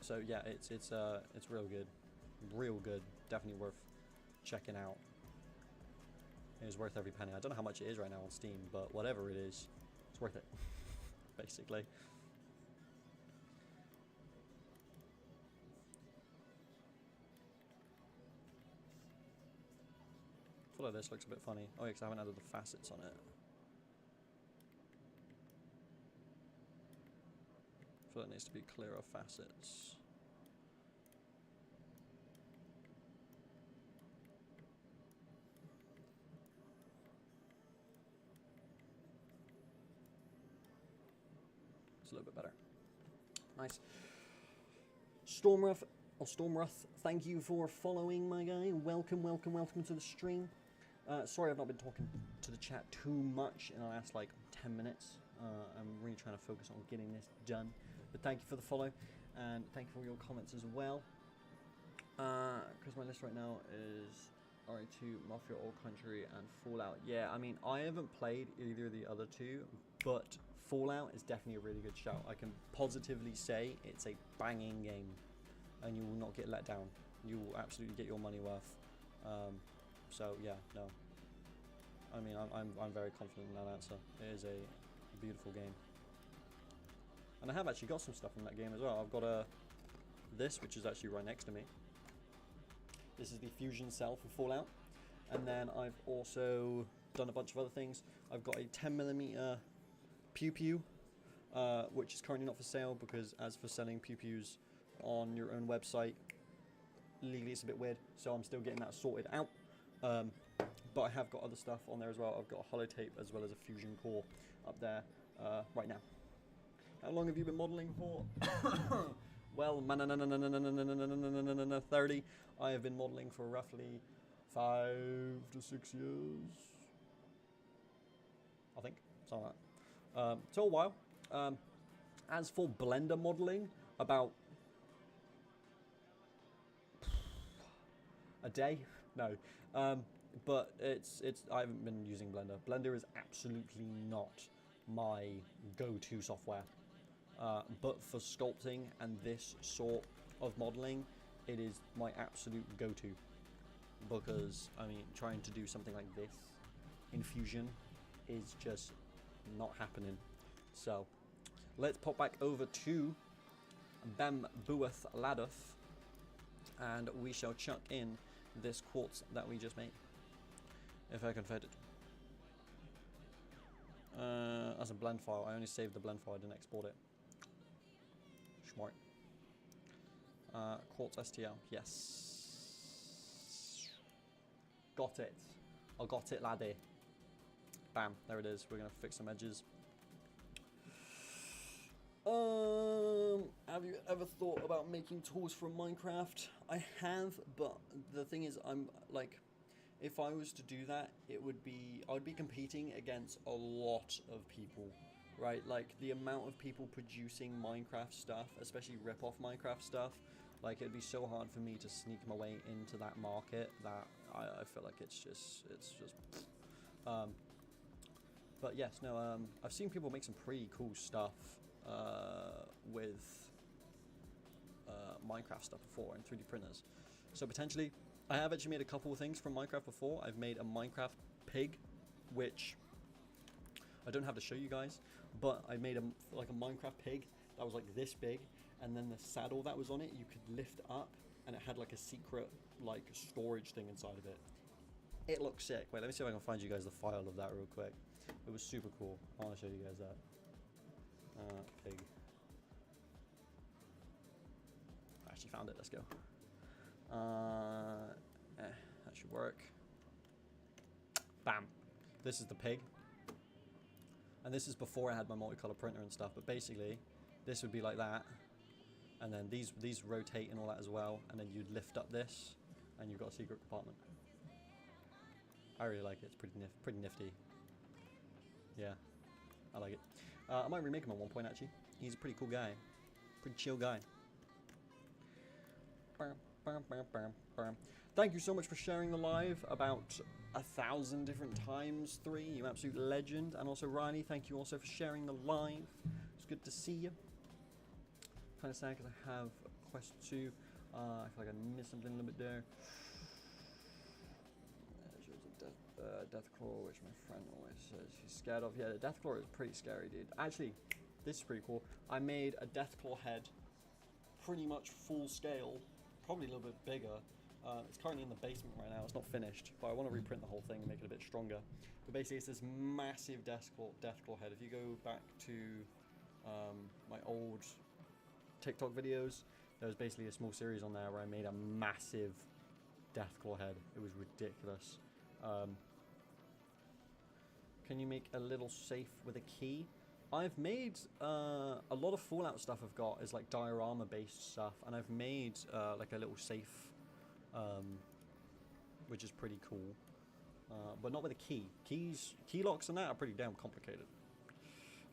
So yeah, it's real good. Real good. Definitely worth checking out. It is worth every penny. I don't know how much it is right now on Steam, but whatever it is, it's worth it, basically. I feel like this looks a bit funny. Oh yeah, because I haven't added the facets on it. I feel like it needs to be clearer facets. It's a little bit better. Nice. Stormruth, thank you for following, my guy. Welcome, welcome, welcome to the stream. Sorry I've not been talking to the chat too much in the last, like, 10 minutes. I'm really trying to focus on getting this done. But thank you for the follow, and thank you for your comments as well. Because my list right now is RE2, Mafia All Country, and Fallout. Yeah, I mean, I haven't played either of the other two, but Fallout is definitely a really good shout. I can positively say it's a banging game, and you will not get let down. You will absolutely get your money worth. So yeah, no. I mean, I'm very confident in that answer. It is a beautiful game, and I have actually got some stuff from that game as well. I've got this, which is actually right next to me. This is the fusion cell for Fallout, and then I've also done a bunch of other things. I've got a 10mm pew pew, which is currently not for sale because as for selling pew pews on your own website, legally it's a bit weird. So I'm still getting that sorted out. But I have got other stuff on there as well. I've got a holotape as well as a fusion core up there right now. How long have you been modeling for? Well, 30. I have been modeling for roughly 5 to 6 years, I think, something like that. So a while. As for Blender modeling, about a day. No, but it's I haven't been using Blender. Blender is absolutely not my go-to software. But for sculpting and this sort of modeling, it is my absolute go-to, because I mean, trying to do something like this in Fusion is just not happening. So let's pop back over to Bem Buath Laduff, and we shall chuck in this quartz that we just made, if I can fit it. As a blend file. I only saved the blend file, I didn't export it. Smart. Quartz STL, yes. Got it. I got it, laddie. Bam, there it is. We're gonna fix some edges. Have you ever thought about making tools from Minecraft? I have, but the thing is, I'm like, if I was to do that, I would be competing against a lot of people, right? Like the amount of people producing Minecraft stuff, especially rip-off Minecraft stuff, like it'd be so hard for me to sneak my way into that market that I feel like it's just. But yes, no, I've seen people make some pretty cool stuff with Minecraft stuff before and 3D printers. So potentially, I have actually made a couple of things from Minecraft before. I've made a Minecraft pig, which I don't have to show you guys, but I made a Minecraft pig that was like this big, and then the saddle that was on it, you could lift up, and it had like a secret like storage thing inside of it. It looks sick. Wait, let me see if I can find you guys the file of that real quick. It was super cool. I want to show you guys that. Pig. I actually found it. Let's go. That should work. Bam. This is the pig. And this is before I had my multicolor printer and stuff. But basically, this would be like that. And then these rotate and all that as well. And then you'd lift up this, and you've got a secret compartment. I really like it. It's pretty nifty. Yeah, I like it. I might remake him at one point, actually. He's a pretty cool guy. Pretty chill guy. Thank you so much for sharing the live about 1,000 different times, 3. You absolute legend. And also, Riley, thank you also for sharing the live. It's good to see you. Kind of sad because I have quest 2. I feel like I missed something a little bit there. Deathclaw, which my friend always says he's scared of. Yeah, the Deathclaw is pretty scary, dude. Actually, this is pretty cool. I made a Deathclaw head, pretty much full scale, probably a little bit bigger. It's currently in the basement right now. It's not finished, but I want to reprint the whole thing and make it a bit stronger. But basically, it's this massive Deathclaw head. If you go back to my old TikTok videos, there was basically a small series on there where I made a massive Deathclaw head. It was ridiculous. Can you make a little safe with a key? I've made a lot of Fallout stuff I've got is like diorama based stuff, and I've made like a little safe, which is pretty cool, but not with a key. Key locks and that are pretty damn complicated.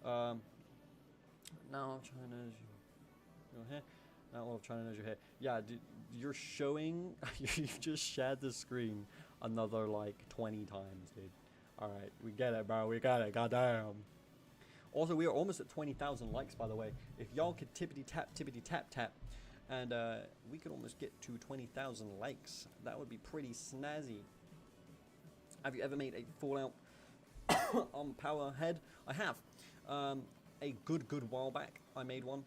Now I'm trying to you're here. Now all I'm trying to know is you're here. Yeah, dude, you're showing. You've just shared the screen another like 20 times, dude. All right, we get it, bro. We got it. Goddamn. Also, we are almost at 20,000 likes, by the way. If y'all could tippity tap, and we could almost get to 20,000 likes. That would be pretty snazzy. Have you ever made a Fallout power head? I have. A good while back, I made one.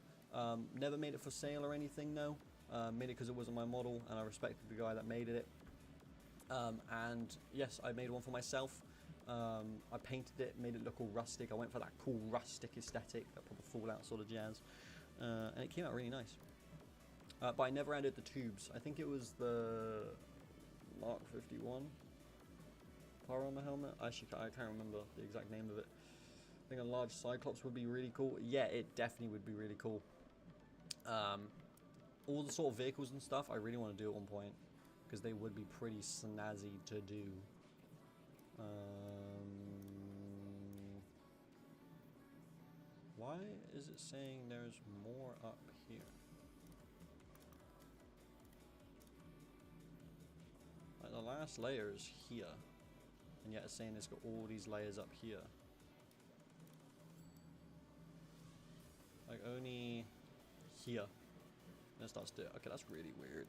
Never made it for sale or anything, no. Made it because it wasn't my model, and I respected the guy that made it. And yes, I made one for myself. I painted it, made it look all rustic. I went for that cool rustic aesthetic, that proper Fallout sort of jazz, and it came out really nice. But I never added the tubes. I think it was the Mark 51 power on the helmet. Actually, I can't remember the exact name of it. I think a large Cyclops would be really cool. Yeah, it definitely would be really cool. All the sort of vehicles and stuff, I really want to do at one point, because they would be pretty snazzy to do. Why is it saying there's more up here? Like the last layer is here, and yet it's saying it's got all these layers up here. Like only here. And it starts to. Okay, that's really weird.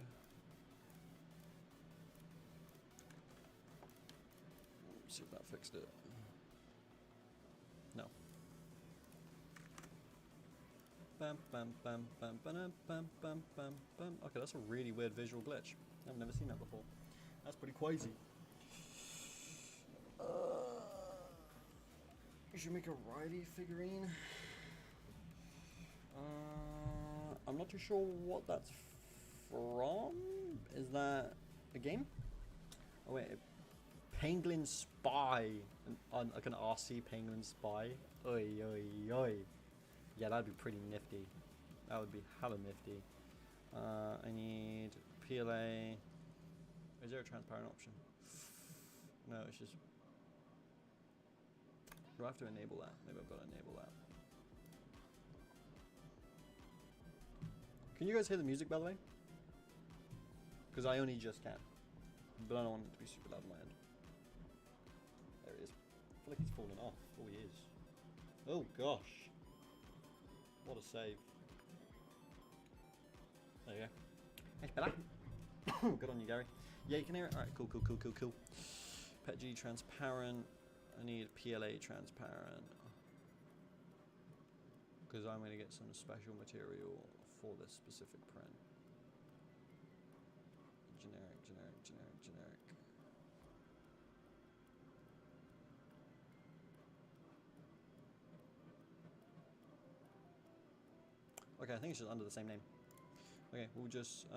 Let's see if that fixed it. No. Bam, bam, bam, bam, bam, bam, bam, bam, bam. Okay, that's a really weird visual glitch. I've never seen that before. That's pretty crazy. You should make a Riley figurine. I'm not too sure what that's from. Is that a game? Oh wait, Penguin Spy, like an RC Penguin Spy. Oi, oi, oi. Yeah, that'd be pretty nifty. That would be hella nifty. I need PLA. Is there a transparent option? No, it's just. Do I have to enable that? Maybe I've got to enable that. Can you guys hear the music, by the way? Because I only just can. But I don't want it to be super loud on my end. There he is. I feel like he's fallen off. Oh, he is. Oh, gosh. What a save. There you go. Thanks, Bella. Good on you, Gary. Yeah, you can hear it? Alright, cool. PETG transparent. I need PLA transparent. Because I'm going to get some special material for this specific print. Generic. Okay, I think it's just under the same name. Okay, we'll just,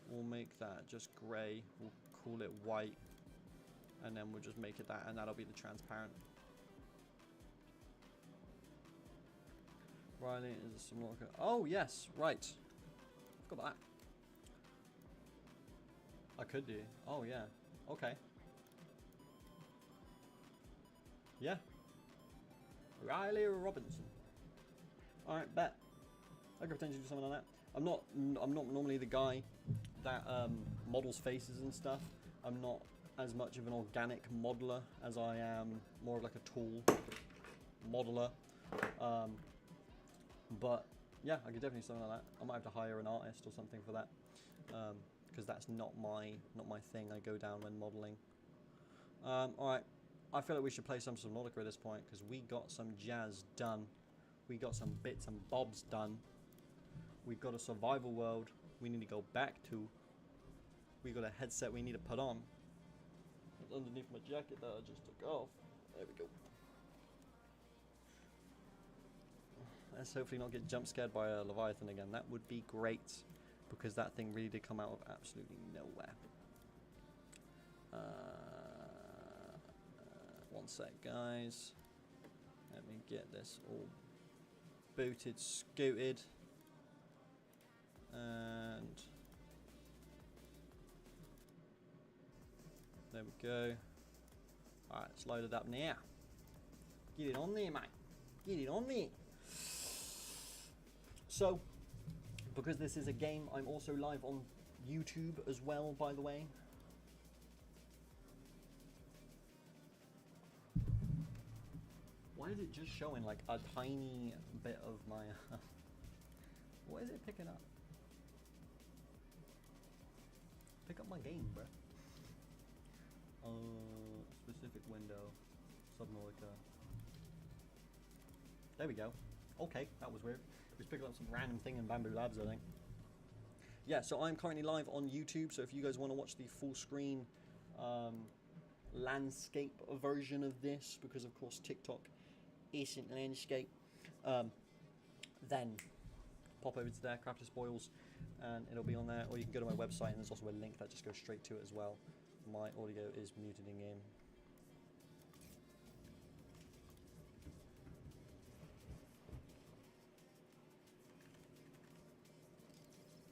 we'll make that just grey. We'll call it white. And then we'll just make it that, and that'll be the transparent. Riley is a Subnautica. Oh, yes, right. Forgot that. I could do. Oh, yeah. Okay. Yeah. Riley Robinson. Alright, bet. I could potentially do something like that. I'm not normally the guy that models faces and stuff. I'm not as much of an organic modeler as I am more of like a tool modeler. But yeah, I could definitely do something like that. I might have to hire an artist or something for that. because that's not my thing. I go down when modeling. All right, I feel like we should play some Subnautica at this point because we got some jazz done. We got some bits and bobs done. We've got a survival world we need to go back to. We got a headset we need to put on. It's underneath my jacket that I just took off. There we go. Let's hopefully not get jump scared by a Leviathan again. That would be great, because that thing really did come out of absolutely nowhere. One sec, guys. Let me get this all booted, scooted, and there we go. Alright, it's loaded up now. Get it on there, mate. Get it on there. So, because this is a game, I'm also live on YouTube as well, by the way. Why is it just showing like a tiny bit of my... What is it picking up? Pick up my game, bruh. Specific window. Subnautica. There we go. Okay, that was weird. It was picking up some random thing in Bamboo Labs, I think. Yeah, so I'm currently live on YouTube, so if you guys want to watch the full screen landscape version of this, because of course TikTok isn't landscape, then pop over to there, Crafter Spoils, and it'll be on there, or you can go to my website and there's also a link that just goes straight to it as well. My audio is muted in game.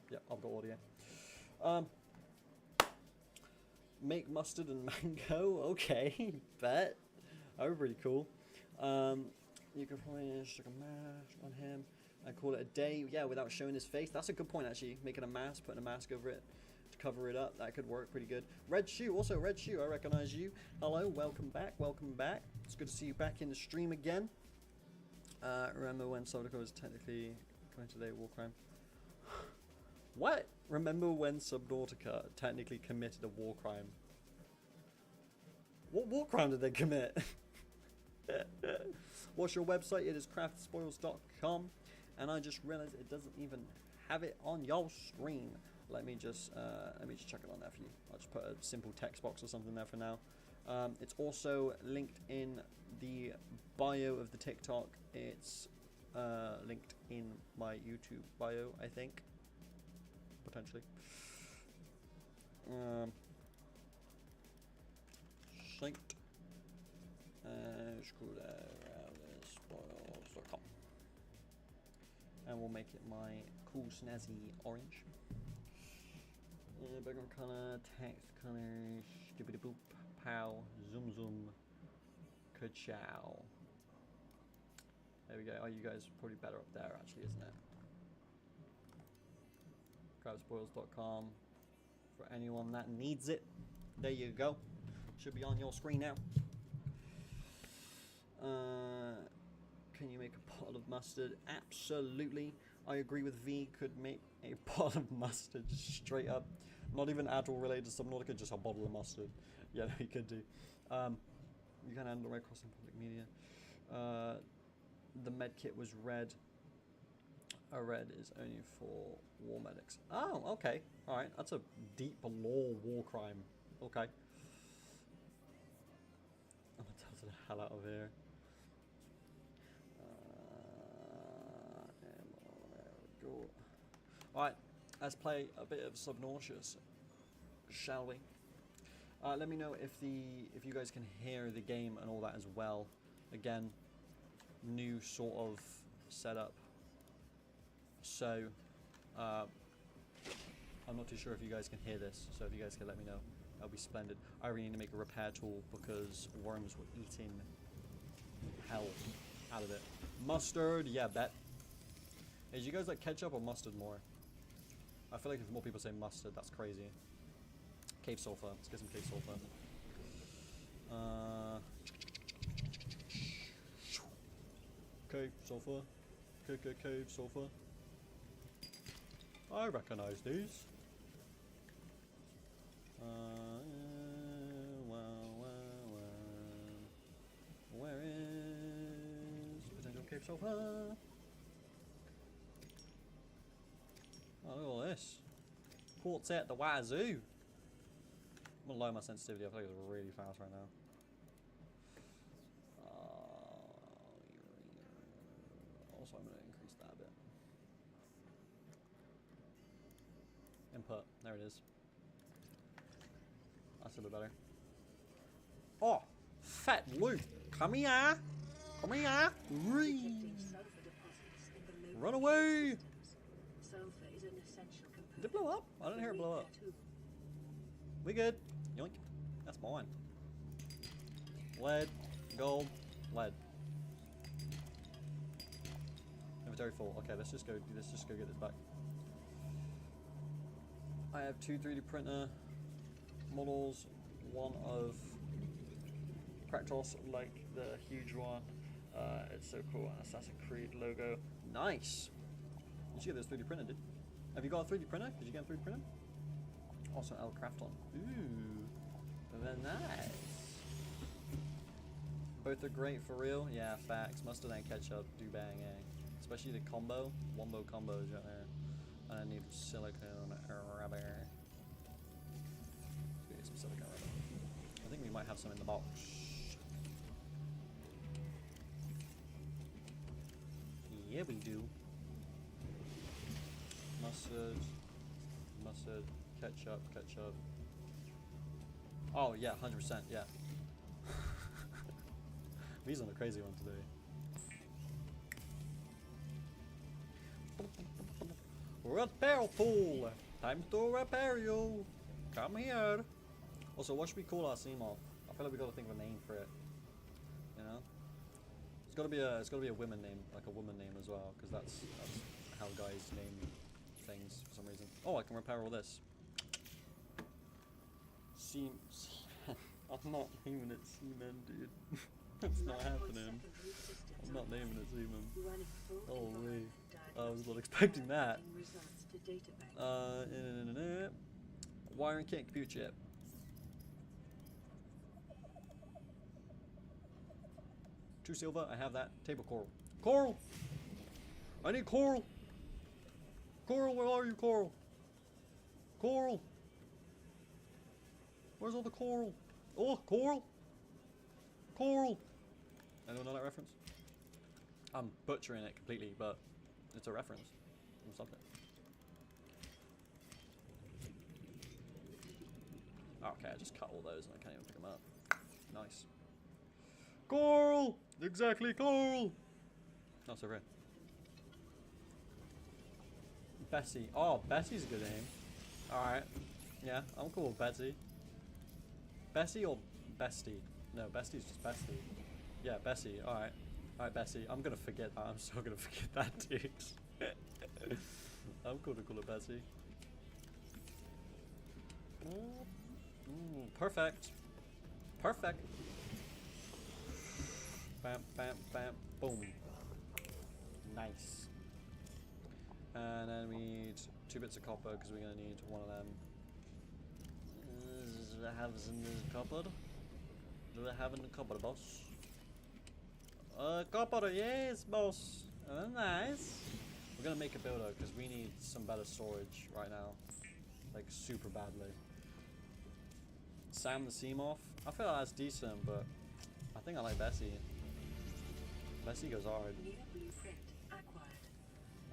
Yep, I've got audio. Make mustard and mango. Okay, bet. That would be really cool. You could probably stick a mask on him and call it a day. Yeah, without showing his face. That's a good point, actually. Making a mask, putting a mask over it to cover it up. That could work pretty good. Red Shoe, also Red Shoe. I recognize you. Hello, welcome back. Welcome back. It's good to see you back in the stream again. Remember when Subnautica was technically committed a war crime? What? Remember when Subnautica technically committed a war crime? What war crime did they commit? What's your website? It is craftspoils.com, and I just realized it doesn't even have it on your screen. Let me just check it on there for you. I'll just put a simple text box or something there for now. It's also linked in the bio of the TikTok. It's linked in my YouTube bio, I think. Potentially. Synced. Screw that around this spoils.com. And we'll make it my cool snazzy orange. Background color, text color, stupid boop, pow, zoom zoom, ka-chow. There we go. Oh, you guys are probably better up there, actually, isn't it? Craftspoils.com for anyone that needs it. There you go. Should be on your screen now. Can you make a pot of mustard? Absolutely. I agree with V. Could make a pot of mustard straight up. Not even at all related to Subnautica, just a bottle of mustard. Yeah, no, you could do. You can handle Red Cross in public media. The med kit was red. A red is only for war medics. Oh, okay. Alright, that's a deep law war crime. Okay. I'm gonna tell the hell out of here. Alright, let's play a bit of Subnautica, shall we? Let me know if you guys can hear the game and all that as well. Again, new sort of setup. So, I'm not too sure if you guys can hear this, so if you guys can let me know, that'll be splendid. I really need to make a repair tool because worms were eating hell out of it. Mustard, yeah, bet. Hey, do you guys like ketchup or mustard more? I feel like if more people say mustard, that's crazy. Cave sulfur, let's get some cave sulfur. Cave sulfur, cave sulfur. I recognize these. Where is potential cave so far? Oh, look at all this. Quartz at the wazoo. I'm gonna lower my sensitivity. I feel like it's really fast right now. Also, I'm gonna increase that a bit. Input. There it is. That's a bit better. Oh, fat Luke, come here. Come here. Run away. Did it blow up? I didn't hear it blow up. We good. Yoink. That's mine. Lead, gold, lead. Inventory full. Okay, let's just go get this back. I have 2 3D printer models, one of Kratos, like the huge one. It's so cool. An Assassin's Creed logo. Nice. You should get this 3D printer, dude. Have you got a 3D printer? Did you get a 3D printer? Also L Crafton. Ooh, very nice. Both are great for real. Yeah, facts. Mustard and ketchup do bang, eh? Especially the combo. Wombo combos right there. And I need silicone rubber. Let's get some silicone rubber. I think we might have some in the box. Yeah, we do. Mustard, ketchup. Oh yeah, 100%, yeah. He's on a crazy one today. Repair tool! Time to repair you! Come here! Also, what should we call our Seamoth? I feel like we gotta think of a name for it. You know? It's gotta be a women name, like a woman name as well, because that's how guys name things for some reason. Oh, I can repair all this. I'm not naming it Seaman, dude. That's not happening. I'm not naming it Seaman. Holy. I was not expecting that. Wiring kit, computer chip. True silver, I have that. Table coral. Coral! I need coral! Coral, where are you, coral? Coral! Where's all the coral? Oh, coral! Coral! Anyone know that reference? I'm butchering it completely, but it's a reference from something. Okay, I just cut all those and I can't even pick them up. Nice. Coral! Exactly, coral! Not so rare. Bessie. Oh, Bessie's a good name. Alright. Yeah, I'm cool with Bessie. Bessie or Bestie? No, Bestie's just Bestie. Yeah, Bessie. Alright. Alright, Bessie. I'm gonna forget that. I'm so gonna forget that, dude. I'm cool to call her Bessie. Perfect. Perfect. Bam, bam, bam, boom. Nice. And then we need 2 bits of copper because we're gonna need one of them. Do I have some copper? Do I have any copper, boss? Copper, yes, boss. Nice. We're gonna make a builder because we need some better storage right now, like super badly. Sam the Seamoth. I feel like that's decent, but I think I like Bessie. Bessie goes hard.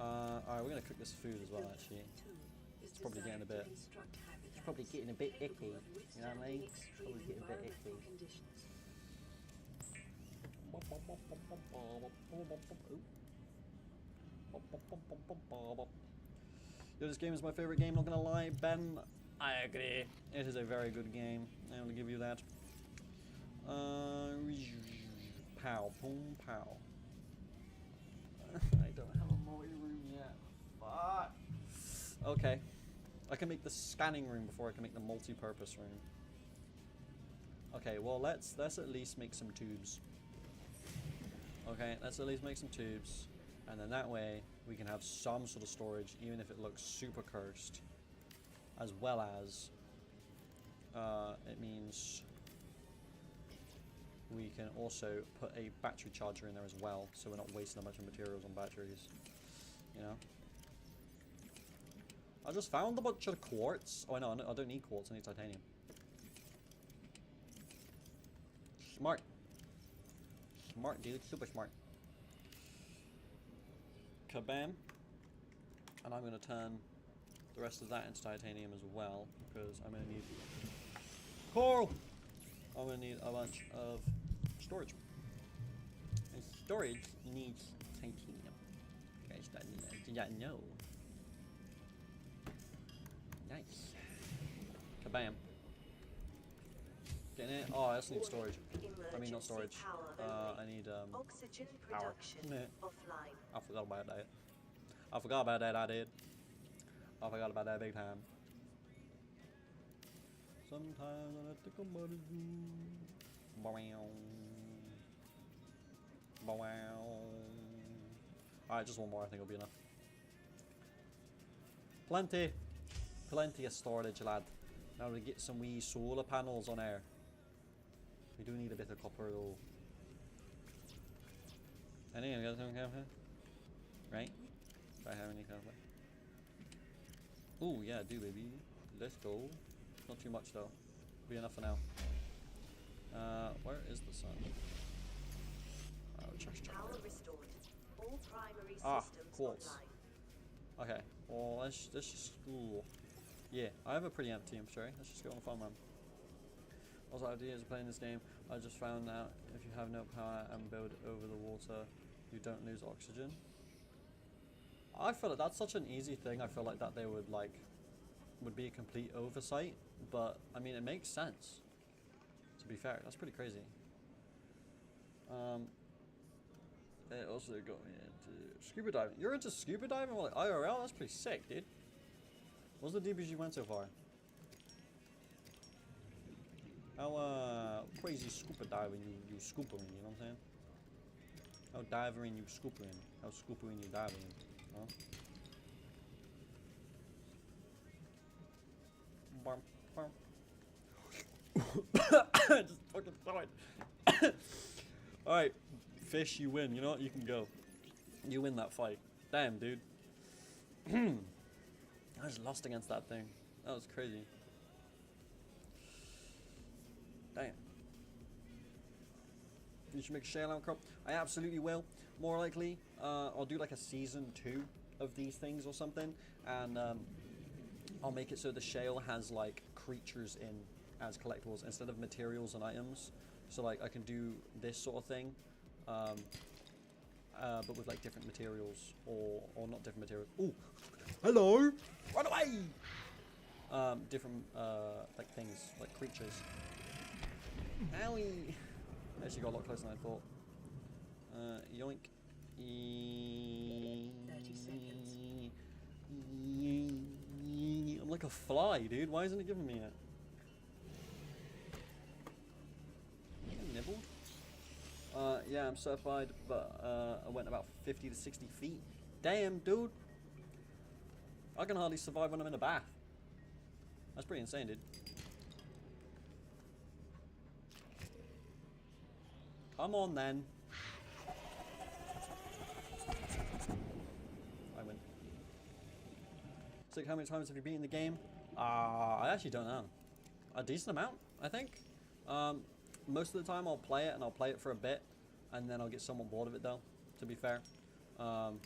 Alright, we're gonna cook this food as well. Actually, it's probably getting a bit. It's probably getting a bit icky. You know what I mean? Probably getting a bit icky. Yo, this game is my favorite game, not gonna lie, Ben. I agree. It is a very good game. I will give you that. Pow, boom, pow. I don't have a multi-room yet. Fuck. Okay. I can make the scanning room before I can make the multi-purpose room. Okay, well let's at least make some tubes. Okay, let's at least make some tubes. And then that way we can have some sort of storage, even if it looks super cursed. As well as it means we can also put a battery charger in there as well, so we're not wasting a bunch of materials on batteries, you know. I just found a bunch of quartz. Oh, no, I don't need quartz, I need titanium. Smart. Smart, dude. Super smart. Kabam. And I'm going to turn the rest of that into titanium as well, because I'm going to need coral. I'm going to need a bunch of storage. And storage needs titanium. You guys did not know. Nice. Kabam. Getting it? Oh, I just need storage. I mean, not storage. I need oxygen power. production offline. I forgot about that. I forgot about that, I did. I forgot about that big time. Sometimes I think about it. Alright, just one more, I think it'll be enough. Plenty. Plenty of storage, lad. Now we get some wee solar panels on air. We do need a bit of copper though. Any of you got some copper? Right? Do I have any copper? Ooh, yeah, I do, baby. Let's go. Not too much though. Be enough for now. Where is the sun? Oh, just Power restored. All primary systems quartz. online. Okay, well let's just ooh. Yeah, I have a pretty empty, I'm sorry. Let's just go on a fun run. Also, ideas of playing this game. I just found out if you have no power and build over the water, you don't lose oxygen. I feel like that's such an easy thing. I feel like that they would be a complete oversight, but I mean it makes sense. To be fair, that's pretty crazy. It also got me into scuba diving. You're into scuba diving? Well, like IRL? That's pretty sick, dude. What's the deepest you went so far? How crazy scuba diving you scoopering, you know what I'm saying? How divering you scoopering? How scoopering you diving? Huh? Just fucking throw it. Alright, fish, you win. You know what? You can go. You win that fight. Damn, dude. I just lost against that thing. That was crazy. Damn. You should make a shale outcrop. I absolutely will. More likely, I'll do like a season 2 of these things or something, and I'll make it so the shale has like creatures in as collectibles instead of materials and items. So like I can do this sort of thing, but with like different materials or not different materials. Ooh, hello! Run away! Different like things, like creatures. Owie! Actually got a lot closer than I thought. Yoink. 30 seconds. I'm like a fly, dude. Why isn't it giving me it? Nibbled? Yeah, I'm certified, but I went about 50 to 60 feet. Damn, dude. I can hardly survive when I'm in a bath. That's pretty insane, dude. Come on, then. I win. So, how many times have you beaten the game? I actually don't know. A decent amount, I think. Most of the time I'll play it, and I'll play it for a bit, and then I'll get somewhat bored of it, though, to be fair. But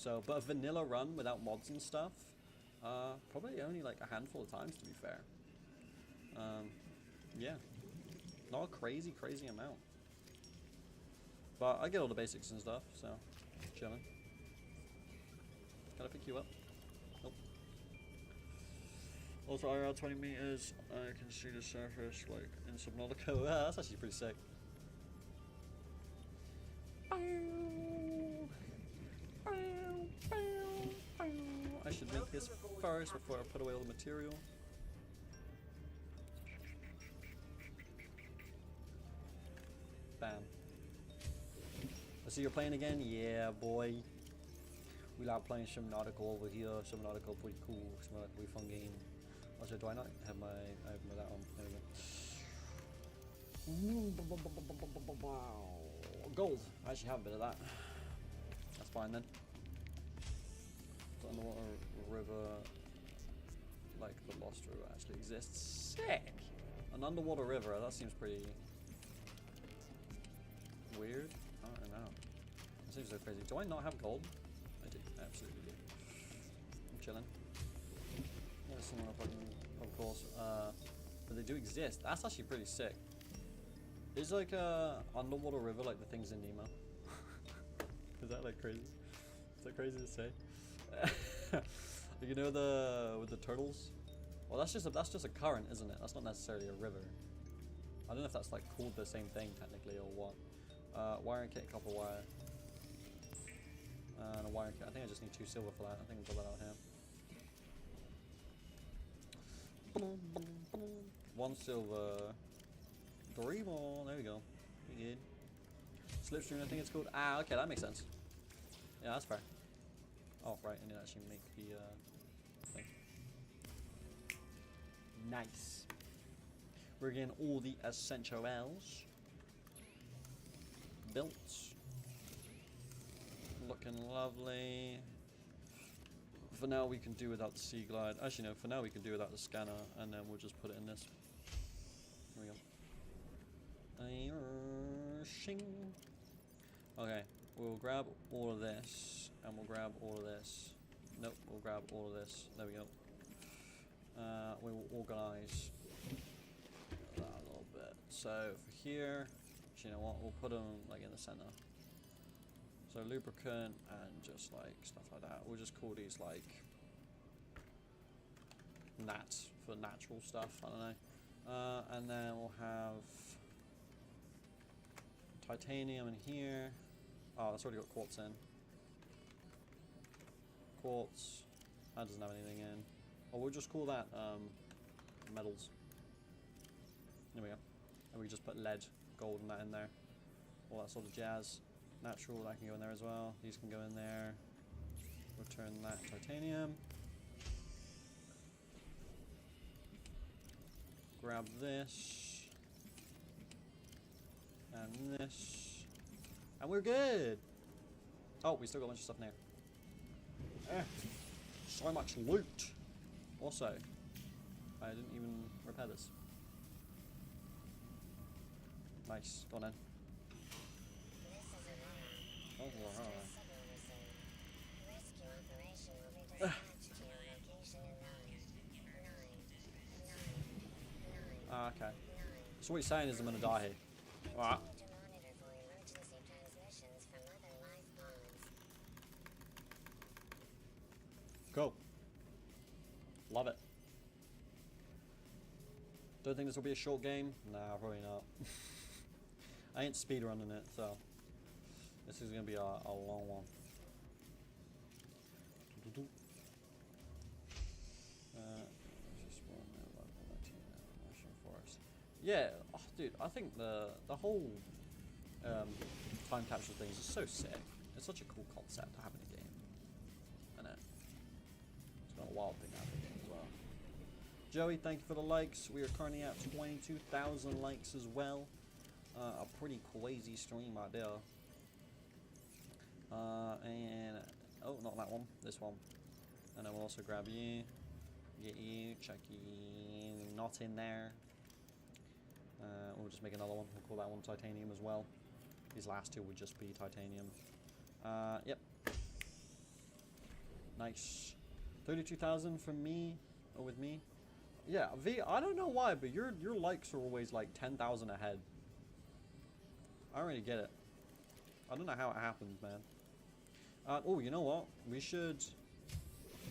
a vanilla run without mods and stuff, probably only like a handful of times, to be fair. Yeah. Not a crazy amount. But I get all the basics and stuff, so chilling. Can I pick you up? Nope. Also, IRL 20 meters, I can see the surface like in Subnautica. Yeah, that's actually pretty sick. I should make this first before I put away all the material. Bam. I see you're playing again? Yeah, boy. We like playing Subnautica over here. Subnautica pretty cool. Subnautica pretty fun game. Also, do I not have my open with that on? There we go. Gold. I actually have a bit of that. That's fine then. Underwater river, like the Lost River, actually exists. Sick! An underwater river, that seems pretty weird. I don't know. It seems so crazy. Do I not have gold? I do. I absolutely do. I'm chilling. There's someone up, of course. But they do exist. That's actually pretty sick. Is like a underwater river like the things in Nemo? Is that like crazy? Is that crazy to say? You know with the turtles? Well, that's just a current, isn't it? That's not necessarily a river. I don't know if that's like called the same thing technically or what. Wiring kit, copper wire, and a wiring kit. I think I just need 2 silver for that. I think I'll put that out here. 1 silver, 3 more. There we go. Pretty good. Slipstream, I think it's called. Ah, okay, that makes sense. Yeah, that's fair. Oh, right, I need to actually make the thing. Nice. We're getting all the essentials built. Looking lovely. For now, we can do without the Sea Glide. Actually, no, for now we can do without the scanner, and then we'll just put it in this. Here we go. Shing. Okay, we'll grab all of this, and we'll grab all of this. Nope, we'll grab all of this. There we go. We will organize that a little bit. So for here, you know what? We'll put them like in the center. So lubricant and just like stuff like that. We'll just call these like nats for natural stuff. I don't know. And then we'll have titanium in here. Oh, that's already got quartz in. Quartz. That doesn't have anything in. Oh, we'll just call that metals. There we go. And we just put lead, gold, and that in there. All that sort of jazz. Natural, that can go in there as well. These can go in there. Return that titanium. Grab this. And this. And we're good! Oh, we still got a bunch of stuff in there. So much loot! Also, I didn't even repair this. Nice, go on then. Oh, okay. So what you're saying is I'm gonna die here. Alright. Cool. Love it. Don't think this will be a short game? Nah, probably not. I ain't speedrunning it, so this is gonna be a long one. Yeah, oh, dude, I think the whole time capsule things is so sick. It's such a cool concept to have in a game. I know. It's got a wild thing happening as well. Joey, thank you for the likes. We are currently at 22,000 likes as well. A pretty crazy stream right there. And oh, not that one, this one. And then we'll also grab you, get you, check you, not in there. We'll just make another one. We'll call that one titanium as well. These last two would just be titanium. Yep. Nice. 32,000 from me, or with me. Yeah, V. I don't know why, but your likes are always like 10,000 ahead. I don't really get it. I don't know how it happens, man. Oh, you know what? We should.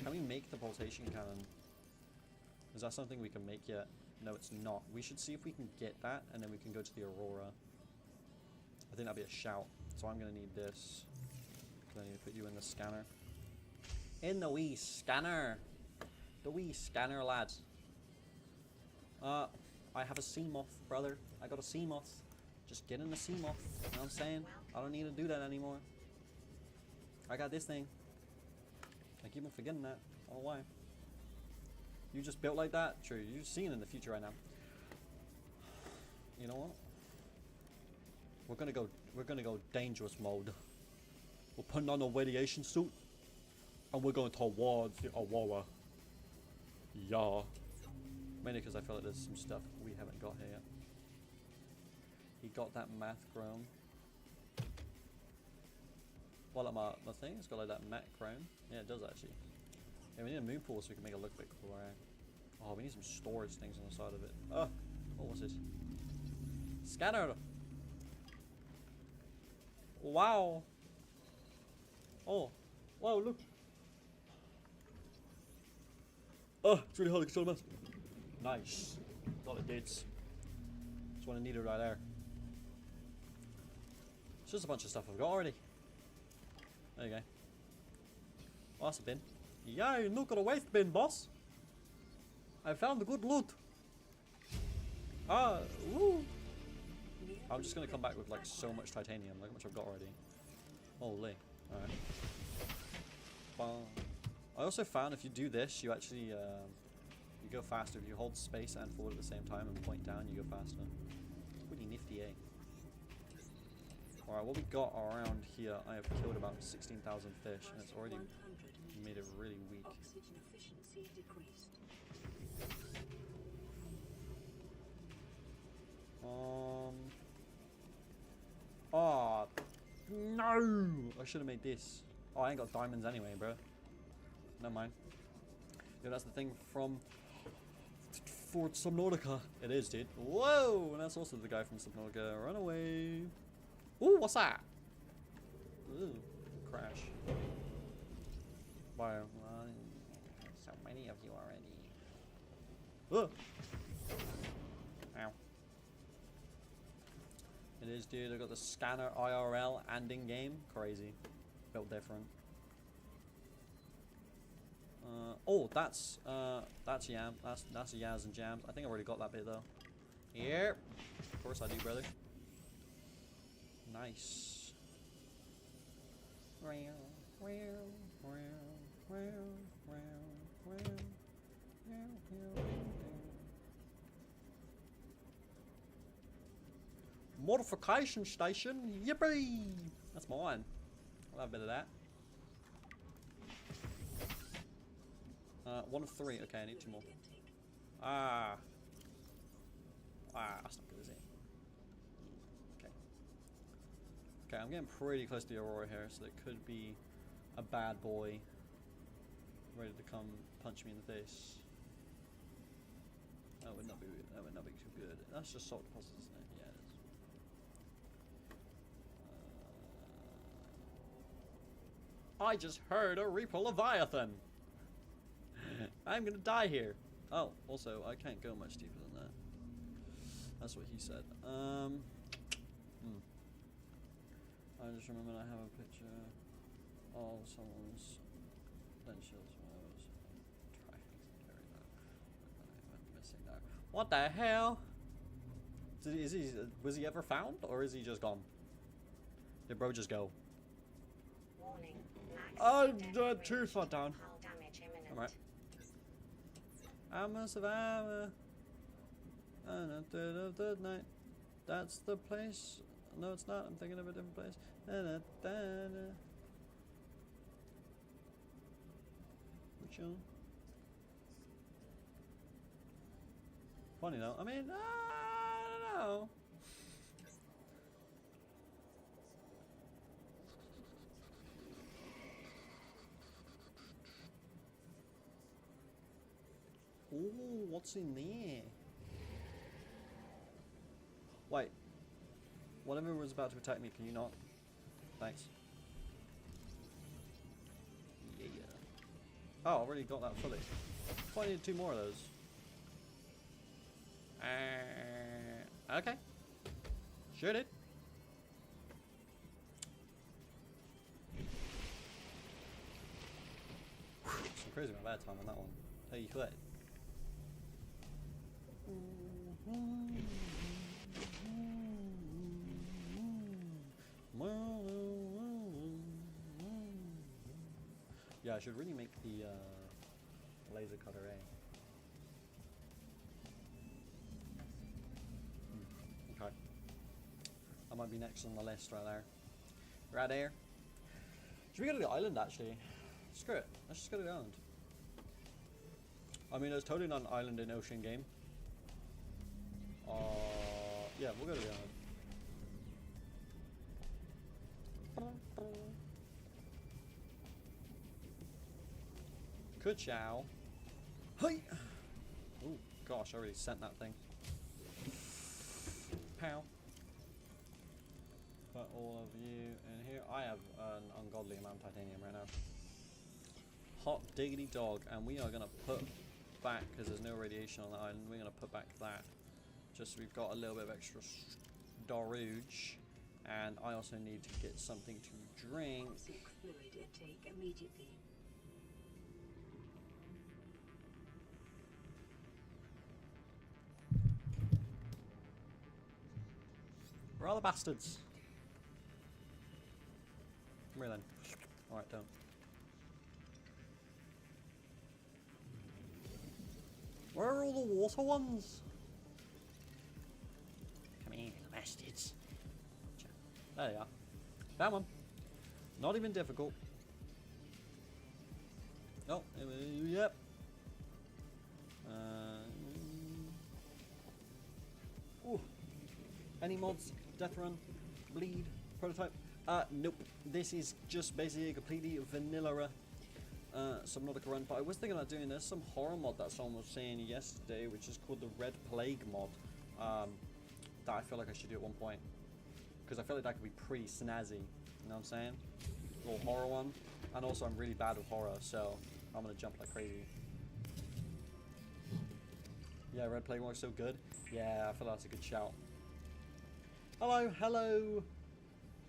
Can we make the pulsation cannon? Is that something we can make yet? No, it's not. We should see if we can get that, and then we can go to the Aurora. I think that'd be a shout. So I'm gonna need this. I need to put you in the scanner. In the wee scanner. The wee scanner, lads. I have a Seamoth, brother. I got a Seamoth. Just get in the Seamoth. You know what I'm saying? I don't need to do that anymore. I got this thing. I keep on forgetting that. I don't know why. You just built like that? True, you're seeing in the future right now. You know what? We're gonna go dangerous mode. We're putting on a radiation suit and we're going towards the Aurora. Yeah. Mainly because I feel like there's some stuff we haven't got here yet. He got that math chrome. Well, like my thing, it's got like that matte chrome. Yeah, it does actually. Yeah, we need a moon pool so we can make it look a bit cooler. Oh, we need some storage things on the side of it. Oh, what was this? Scanner! Wow! Oh, wow, look! Oh, it's really hard to control the mouse. Nice. Got it, dudes. That's what I needed right there. It's just a bunch of stuff I've got already. There you go. Oh, that's a bin. Yay, look at the waste bin, boss! I found the good loot! Ah, woo! I'm just gonna come back with like so much titanium, like how much I've got already. Holy. Alright. I also found if you do this, you actually you go faster. If you hold space and forward at the same time and point down, you go faster. Pretty nifty, eh? Alright, what we got around here, I have killed about 16,000 fish, and it's already made it really weak. Oxygen efficiency decreased. Oh, no! I should have made this. Oh, I ain't got diamonds anyway, bro. Never mind. Yeah, that's the thing from Fort Subnautica. It is, dude. Whoa! And that's also the guy from Subnautica. Run away. Ooh, what's that? Ooh, crash. Wow. So many of you already. Ow. It is, dude. I got the scanner IRL and in game. Crazy. Built different. Oh, that's Yam. That's Yaz and Jams. I think I already got that bit though. Yep. Of course I do, brother. Nice. Modification station. Yippee! That's mine. I'll have a bit of that. 1 of 3. Okay, I need 2 more. That's not good, is it? Okay. Okay, I'm getting pretty close to the Aurora here, so it could be a bad boy ready to come punch me in the face. That would not be too good. That's just salt deposits, isn't it? Yeah, it is. I just heard a Reaper Leviathan! I'm gonna die here. Oh, also, I can't go much deeper than that. That's what he said. I just remembered I have a picture of someone's dentures when I was trying to carry that. I'm missing that. What the hell? Was he ever found, or is he just gone? Did bro just go? Warning. Oh, too far down. Hull damage imminent. Alright. I'm a survivor. On a third of the night. That's the place. No, it's not. I'm thinking of a different place. Which one? Funny though. I mean, I don't know. Ooh, what's in there? Wait. Whatever was about to attack me, can you not? Thanks. Yeah. Oh, I already got that fully. Oh, I need 2 more of those. Okay. Sure did. Some crazy amount of air time on that one. Hey, you quit. Yeah, I should really make the laser cutter, eh? be next on the list right there. Right there. Should we go to the island actually? Screw it. Let's just go to the island. I mean, it's totally not an island in Ocean game. Yeah, we'll go to the island. Ka-chow. Hey! Oh gosh, I already sent that thing. Pow. Put all of you in here. I have an ungodly amount of titanium right now. Hot diggity dog, and we are gonna put back, because there's no radiation on the island, we're gonna put back that. Just so we've got a little bit of extra storage. And I also need to get something to drink. Toxic fluid intake immediately. Where are the bastards? Come here then. Alright, don't. Where are all the water ones? Come here, little bastards. There you are. That one. Not even difficult. Oh, yep. Ooh. Any mods? Death Run? Bleed? Prototype? Nope. This is just basically a completely vanilla Subnautica run. But I was thinking about doing this. Some horror mod that someone was saying yesterday, which is called the Red Plague mod. That I feel like I should do at one point. Because I feel like that could be pretty snazzy. You know what I'm saying? A little horror one. And also I'm really bad with horror, so I'm gonna jump like crazy. Yeah, Red Plague works so good. Yeah, I feel like that's a good shout. Hello, hello.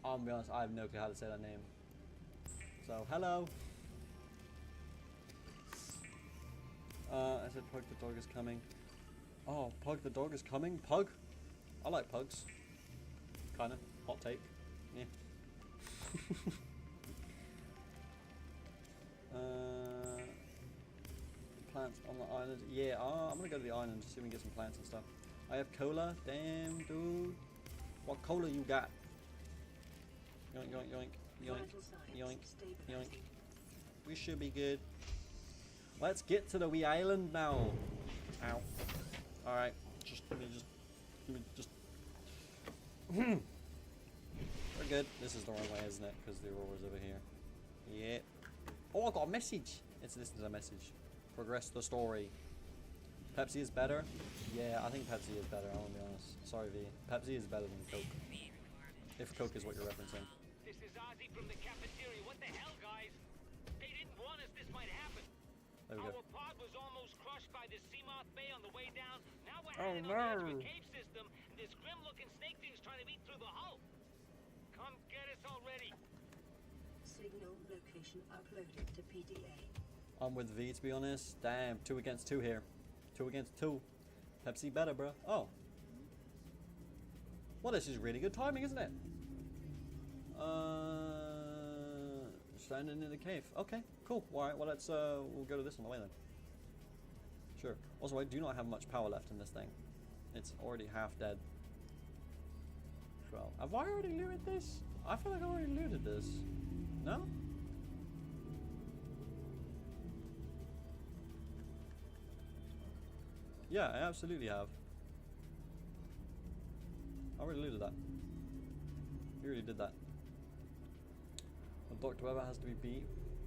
I'm gonna be honest, I have no clue how to say that name. So, hello. I said Pug the dog is coming. Oh, Pug the dog is coming? Pug? I like pugs. Kinda. Hot take. Yeah. Plants on the island. Yeah, I'm gonna go to the island to see if we can get some plants and stuff. I have cola. Damn, dude. What cola you got? Yoink, yoink, yoink. Yoink, yoink, yoink. We should be good. Let's get to the wee island now. Ow. Alright. Give me just. We're good. This is the wrong way, isn't it? Because the aurora's over here. Yeah. Oh, I got a message. This is a message. Progress the story. Pepsi is better? Yeah, I think Pepsi is better, I want to be honest. Sorry, V. Pepsi is better than Coke. If Coke is what you're referencing. This is Ozzy from the cafeteria. What the hell, guys? They didn't warn us this might happen. There we go. Our pod was almost crushed by the Seamoth Bay on the way down. Now we're Oh, heading on the edge of no. a cave system, and this grim-looking snake thing's trying to eat through the hull. Come get us already. Signal location uploaded to PDA. I'm with V, to be honest. Damn, 2 against 2 here. 2 against 2. Pepsi better, bro. Oh. Well, this is really good timing, isn't it? Standing in the cave. Okay, cool. Alright, well, let's, we'll go to this on the way then. Sure. Also, I do not have much power left in this thing. It's already half dead. Well, have I already looted this? I feel like I already looted this. No? Yeah, I absolutely have. I already looted that. You already did that. Well, Dr. Pepper has to be beat.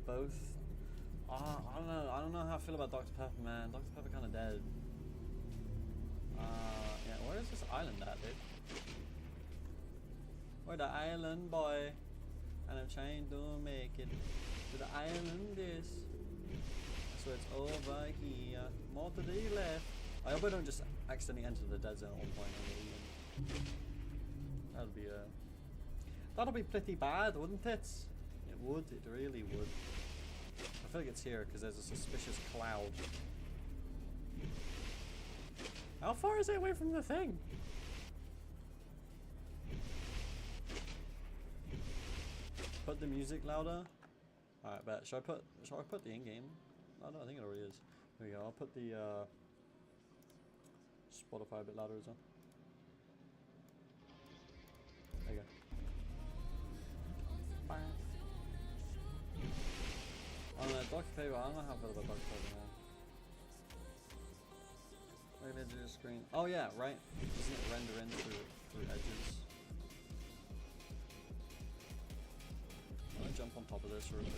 Both. I don't know. I don't know how I feel about Dr. Pepper, man. Dr. Pepper kind of dead. Yeah. Where is this island at, dude? Where the island, boy? And I'm trying to make it to the island. This. So it's over here. More to the left. I hope I don't just accidentally enter the dead zone at one point. That'd be pretty bad, wouldn't it? It would. It really would. I feel like it's here because there's a suspicious cloud. How far is it away from the thing? Put the music louder. Alright, bet. Shall I put the in-game? Oh, no, I think it already is. There we go. I'll put the Spotify a bit louder as well. There you go. Doc paper. I don't know how I feel about Doc paper now. Right edge of your screen. Oh yeah, right. Doesn't it render in through edges? I'm gonna jump on top of this real quick.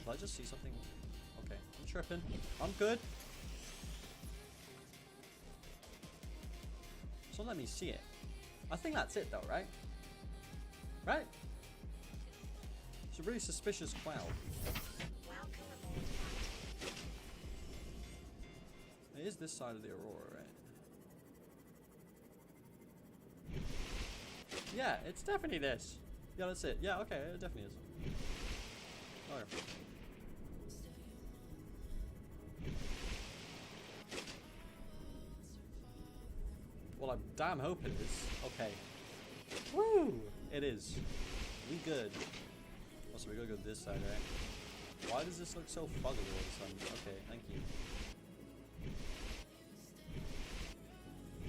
Did I just see something? Okay, I'm tripping. I'm good. So let me see it. I think that's it though, right? Right? It's a really suspicious cloud. It is this side of the aurora, right? Yeah, it's definitely this. Yeah, that's it. Yeah, okay, it definitely is. Okay. Well, I'm damn hoping it is. Okay. Woo! It is. We good. Also, we gotta go this side, right? Why does this look so fugly all of a sudden? Okay, thank you.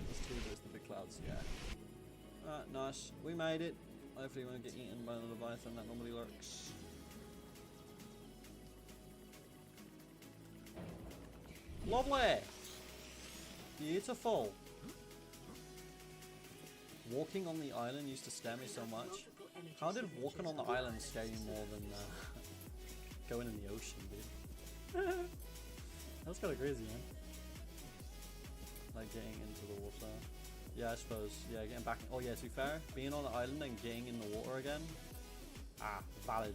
Let's do this, the big clouds, yeah. Alright, nice. We made it. Hopefully we won't get eaten by the Leviathan that normally lurks. Lovely! Beautiful! Walking on the island used to scare me so much. How did walking on the island scare you more than going in the ocean, dude? That's kind of crazy, man. Like getting into the water. Yeah, I suppose. Yeah, getting back. Oh yeah, to be fair, being on the island and getting in the water again. Ah, valid.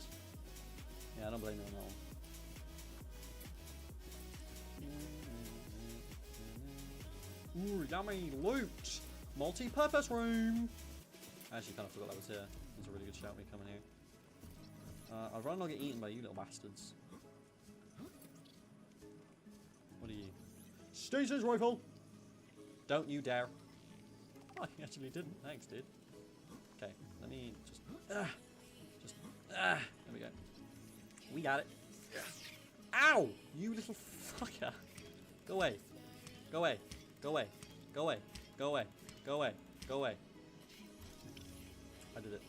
Yeah, I don't blame you on that one. Ooh, yummy loot! Multi-purpose room! I actually kind of forgot that was here. That's a really good shout me coming here. I'd rather not get eaten by you little bastards. What are you? Stasis rifle! Don't you dare. Oh, he actually didn't. Thanks, dude. Okay, let me just... there we go. We got it. Ow! You little fucker. Go away. Go away. Go away. Go away. Go away. Go away. Go away. I did it.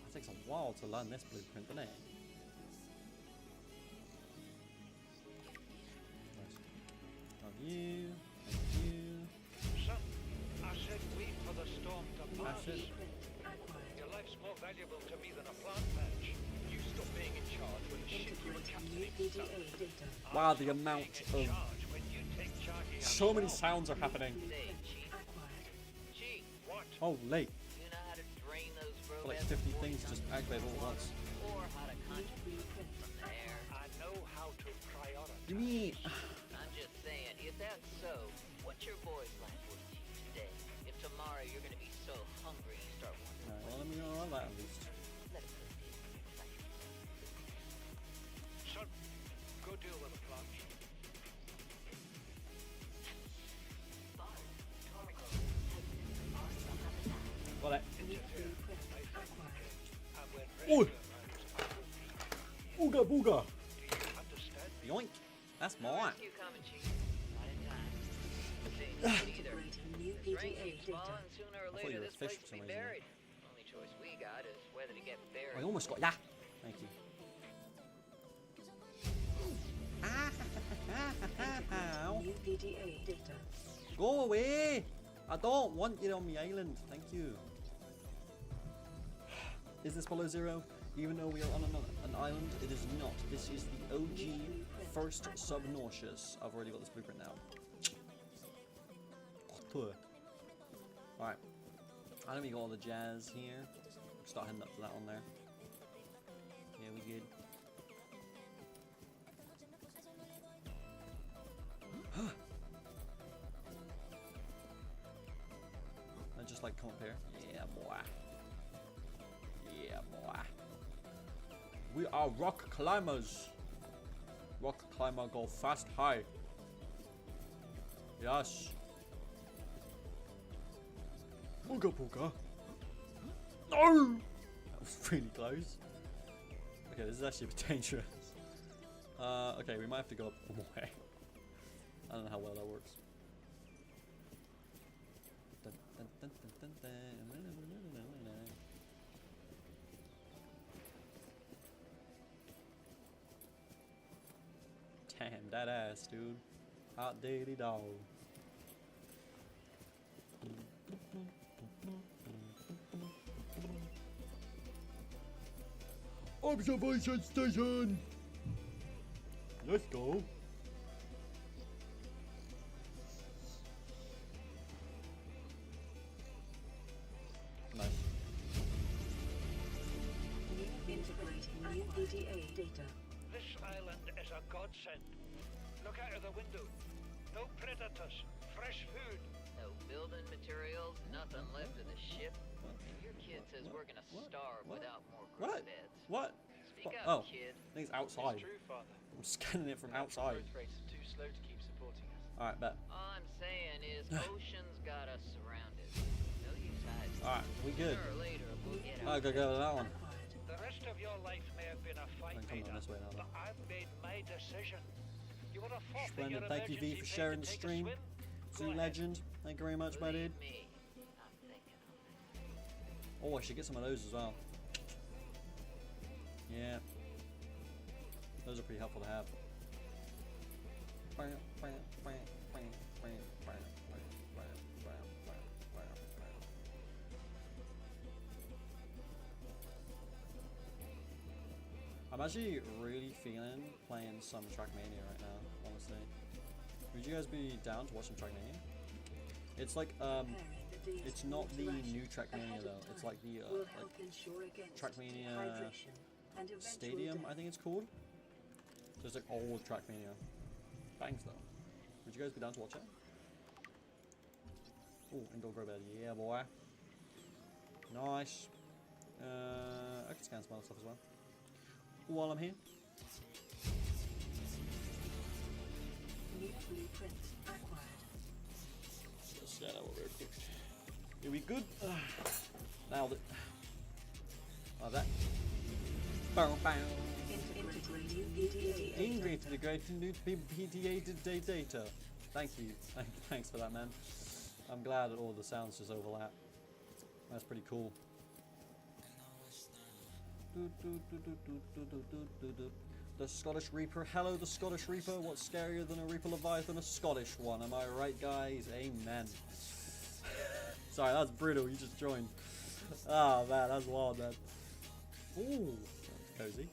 It takes a while to learn this blueprint, doesn't it? Nice. Of you. And you. Son, I said wait for the storm to pass. That's it. Your life's more valuable to me than a plant patch. You stop being in charge when the shit you were captaining PDA sucks. data. Wow, the amount of... Charge when you take charge of So many yourself. sounds are happening. Say, Chief. Acquired. Chief, What? Oh, late. you know how to drain those Like robots 50 before things you just dump activate all at once. or how to contribute Blueprint. from there. I know how to prioritize. You mean... I'm just saying, if that's so, what's your boy's life worth to you today? If tomorrow you're gonna be so hungry you start wondering, Alright, well, let me know that at least. let it go. Son, go deal with the plant. Well, Blueprint acquired. And when Oi. rescue arrives, Ooga booga! do you understand me? Yoink! That's No mine. rescue coming, Chief. Not in time. Things either. Integrating new This rain PDA keeps data. falling, sooner or I thought you later were a this fish place for will some be reason. buried. Only choice we got is whether to get buried. I almost got ya! Thank you. New PDA data. Go away! I don't want you on my island. Thank you. Is this below zero? Even though we are on an island, it is not. This is the OG first Subnautica. I've already got this blueprint now. Alright. I know we got all the jazz here. Start heading up to that on there. Yeah, we good. I just like come up here. Yeah, boy. Yeah, boy. We are rock climbers. Rock climber go fast high. Yes. Booga booga. No! That was really close. Okay, this is actually a bit dangerous. Okay, we might have to go up one more way. I don't know how well that works. Dun, dun, dun, dun, dun, dun. Damn, that ass, dude. Hot diggity dog. Observation station! Let's go. Nice. Integrating new EDA data. This island is a godsend. Look out of the window. No predators. Fresh food. No building materials, nothing left of the ship. And your kid says we're gonna starve without more crew What? beds. What? Speak Oh, up, kid. I think it's outside. It's true, Father. I'm scanning it from Our outside. growth rates are too slow to keep supporting us. Alright, bet. All I'm saying is ocean's got us surrounded. No use hiding. Alright, we good. Sooner or later, we'll get I out. gotta go to that one. Acquired. The rest of your life may have been a fight, I'm coming Maida, this way now, but I've made my decision. You would have fought in Splendid. your Thank you, V, emergency for plane sharing to the take a stream. swim. Zoo Go ahead. Legend. Thank you very much, my dude. Believe me, I'm thinking of it. Oh, I should get some of those as well. Yeah. Those are pretty helpful to have. I'm actually really feeling playing some Trackmania right now, honestly. Would you guys be down to watch some Trackmania? It's like, Preparing the day's it's not the water new ration Trackmania ahead of though. It's time like the, will like help ensure against Trackmania dehydration and eventual Stadium, death. I think it's called. So it's like old Trackmania. Bangs though. Would you guys be down to watch it? Oh, indoor grow bed. Yeah, boy. Nice. I can scan some other stuff as well. While I'm here. New blueprints acquired. Let's scan that one real quick. Here we good. Nailed it. Like that. Bow, bow. Integrating EDA data. Integrated new PTA data. Thank you. Thanks for that, man. I'm glad that all the sounds just overlap. That's pretty cool. The Scottish Reaper. Hello, the Scottish Reaper. What's scarier than a Reaper Leviathan? A Scottish one. Am I right, guys? Amen. Sorry, that's brutal. You just joined. Oh, man. That's wild, man. Ooh. That's cozy.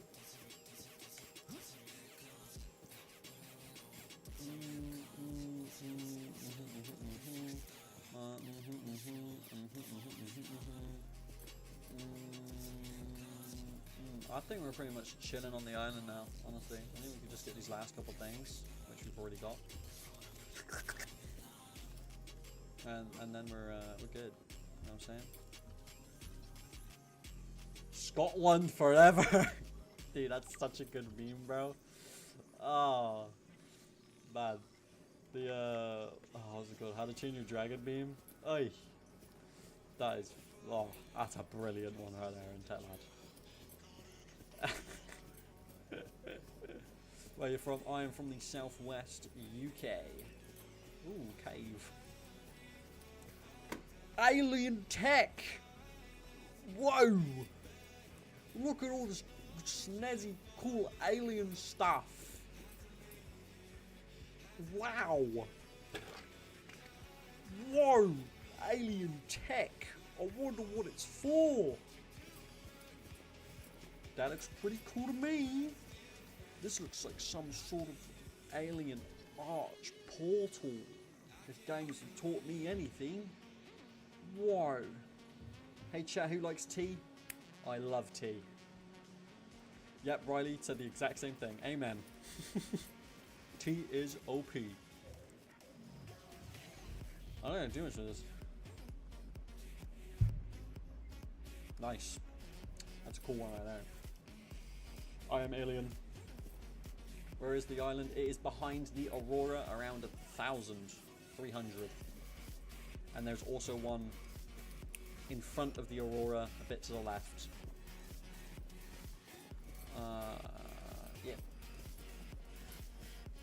I think we're pretty much chilling on the island now, honestly. I think we could just get these last couple things, which we've already got. And then we're good. You know what I'm saying? Scotland forever! Dude, that's such a good meme, bro. Oh, man. The, oh, what's it called? How to Train Your Dragon meme? Oy. That is, oh, that's a brilliant one right there in Tech Lad. Where you from? I am from the southwest UK. Ooh, cave. Alien tech! Whoa! Look at all this snazzy, cool alien stuff. Wow! Whoa! Alien tech! I wonder what it's for! That looks pretty cool to me. This looks like some sort of alien arch portal. If games have taught me anything. Whoa. Hey chat, who likes tea? I love tea. Yep, Riley said the exact same thing. Amen. Tea is OP. I don't know do much with this. Nice. That's a cool one right there. I am alien. Where is the island? It is behind the Aurora, around 1,300. And there's also one in front of the Aurora, a bit to the left. Yeah.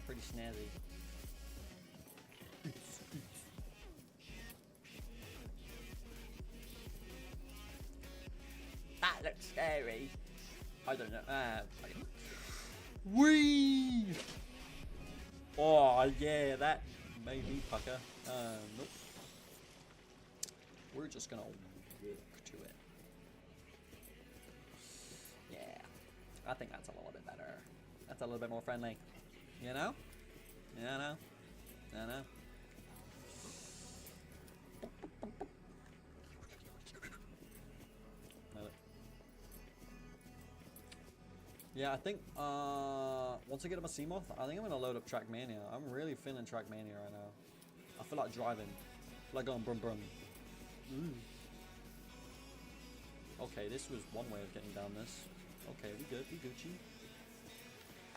Pretty snazzy. That looks scary. I don't know. Whee! yeah, that made me pucker. Nope. We're just gonna walk to it. Yeah, I think that's a little bit better. That's a little bit more friendly. You know? You know? You know? Yeah, I think once I get up my Seamoth, I think I'm gonna load up Trackmania. I'm really feeling Trackmania right now. I feel like driving. I feel like going brum brum. Okay, this was one way of getting down this. Okay, we good, we Gucci.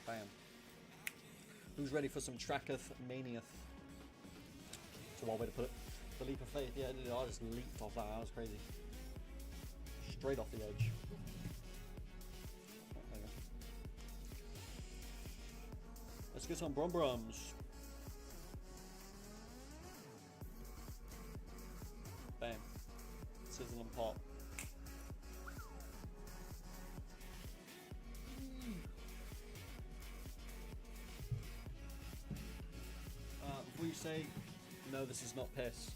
Bam. Who's ready for some Tracketh Maniath? That's one way to put it. The leap of faith, yeah, I just leaped off that, that was crazy. Straight off the edge. Let's get some brum brums. Bam. Sizzle and pop. Before you say, no, this is not piss.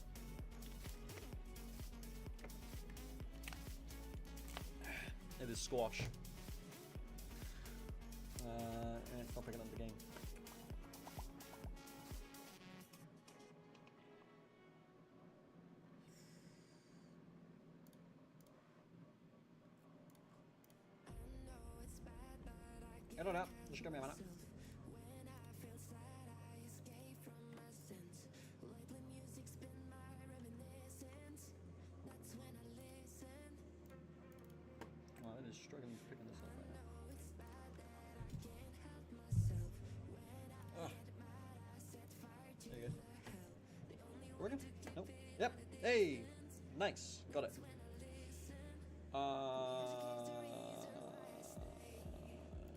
It is squash. And it's not picking up the game. I don't know, just give me a minute. Oh, it is struggling picking this up right now. Oh. There you go. Working? Nope. Yep. Hey! Nice. Got it.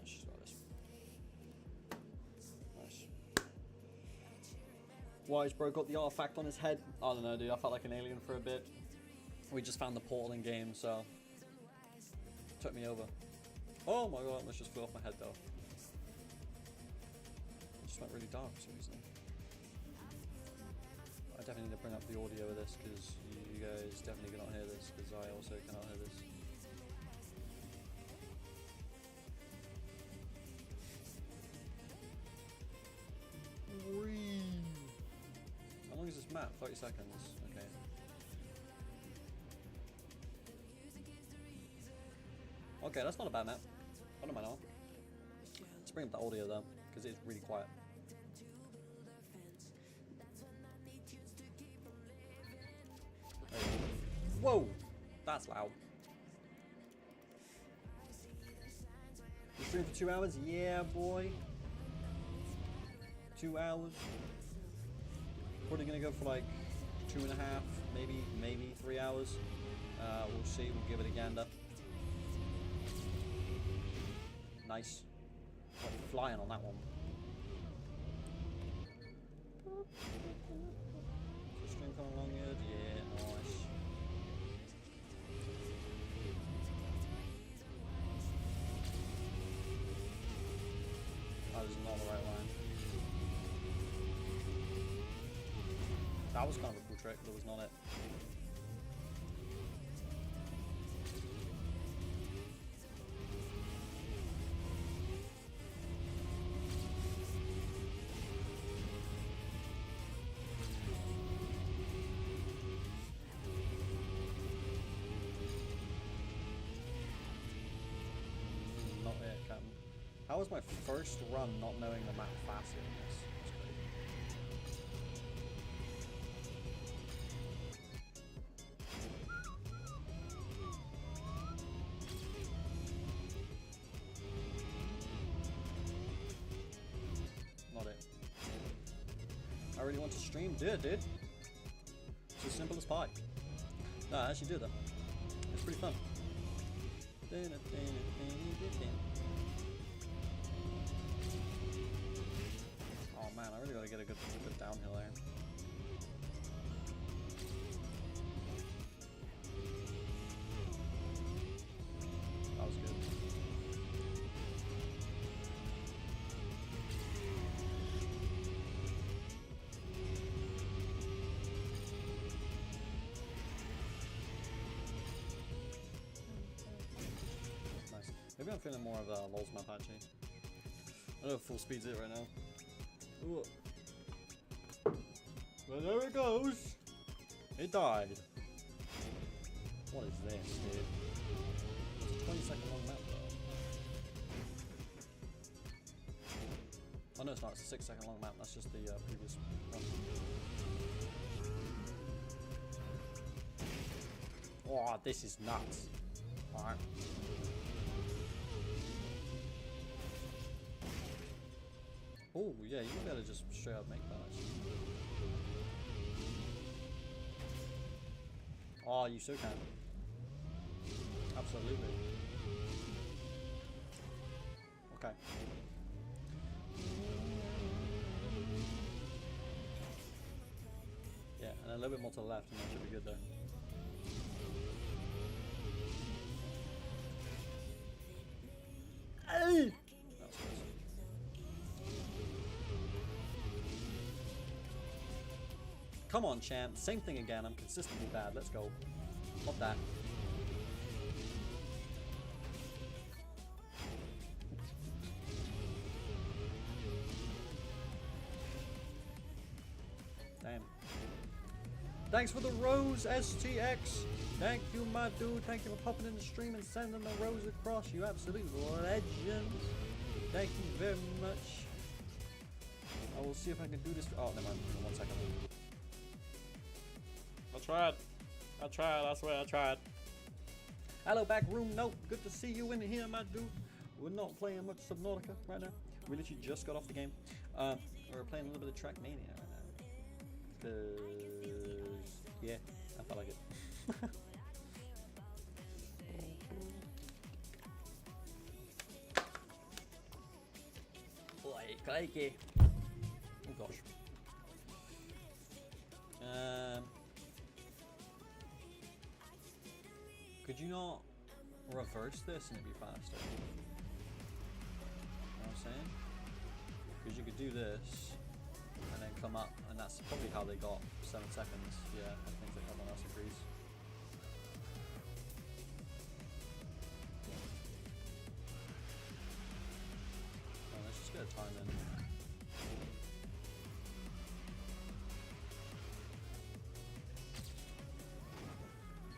Just about this. Nice. Wise bro got the artifact on his head. I don't know, dude. I felt like an alien for a bit. We just found the portal in game, so took me over. Oh my god, let's just flew off my head though. It just went really dark for some reason. I definitely need to bring up the audio of this because you guys definitely cannot hear this because I also cannot hear this. Whee! How long is this map? 30 seconds. Okay. Okay, that's not a bad map. I don't mind all. Let's bring up the audio though, because it's really quiet. Whoa! That's loud. You stream for 2 hours? Yeah, boy. 2 hours. Probably gonna go for like 2.5, maybe 3 hours. We'll see. We'll give it a gander. Nice. Got me flying on that one. Is the stream coming along good? Yeah, nice. That was not the right line. That was kind of a cool trick, but it was not it. How was my first run not knowing the map faster than this? Not it. I really want to stream? Do it, dude. It's as simple as pie. No, I actually do that. It's pretty fun. Oh man, I really gotta get a good downhill there. That was good. Maybe I'm feeling more of a Lols map actually. I don't know if full speed's it right now. Ooh. Well, there it goes. It died. What is this, dude? It's a 20-second long map though. Oh no, it's not. It's a 6-second long map. That's just the previous one. Oh, this is nuts. Alright. Oh, yeah, you might be able to just straight up make that actually. Oh, you so can. Absolutely. Okay. Yeah, and a little bit more to the left, and that should be good there. Hey! That was close. Come on, champ. Same thing again. I'm consistently bad. Let's go. Love that. Damn. Thanks for the rose, STX. Thank you, my dude. Thank you for popping in the stream and sending the rose across. You absolute legend. Thank you very much. I will see if I can do this. Oh, never mind. 1 second. I tried. I swear I tried. Hello, back room. Nope. Good to see you in here, my dude. We're not playing much Subnautica right now. We literally just got off the game. We're playing a little bit of Trackmania right now. Cause yeah, I felt like it. Like, oh gosh. Could you not reverse this and it'd be faster? You know what I'm saying? Because you could do this and then come up, and that's probably how they got 7 seconds. Yeah, I think that everyone else agrees. Oh, let's just get a time in.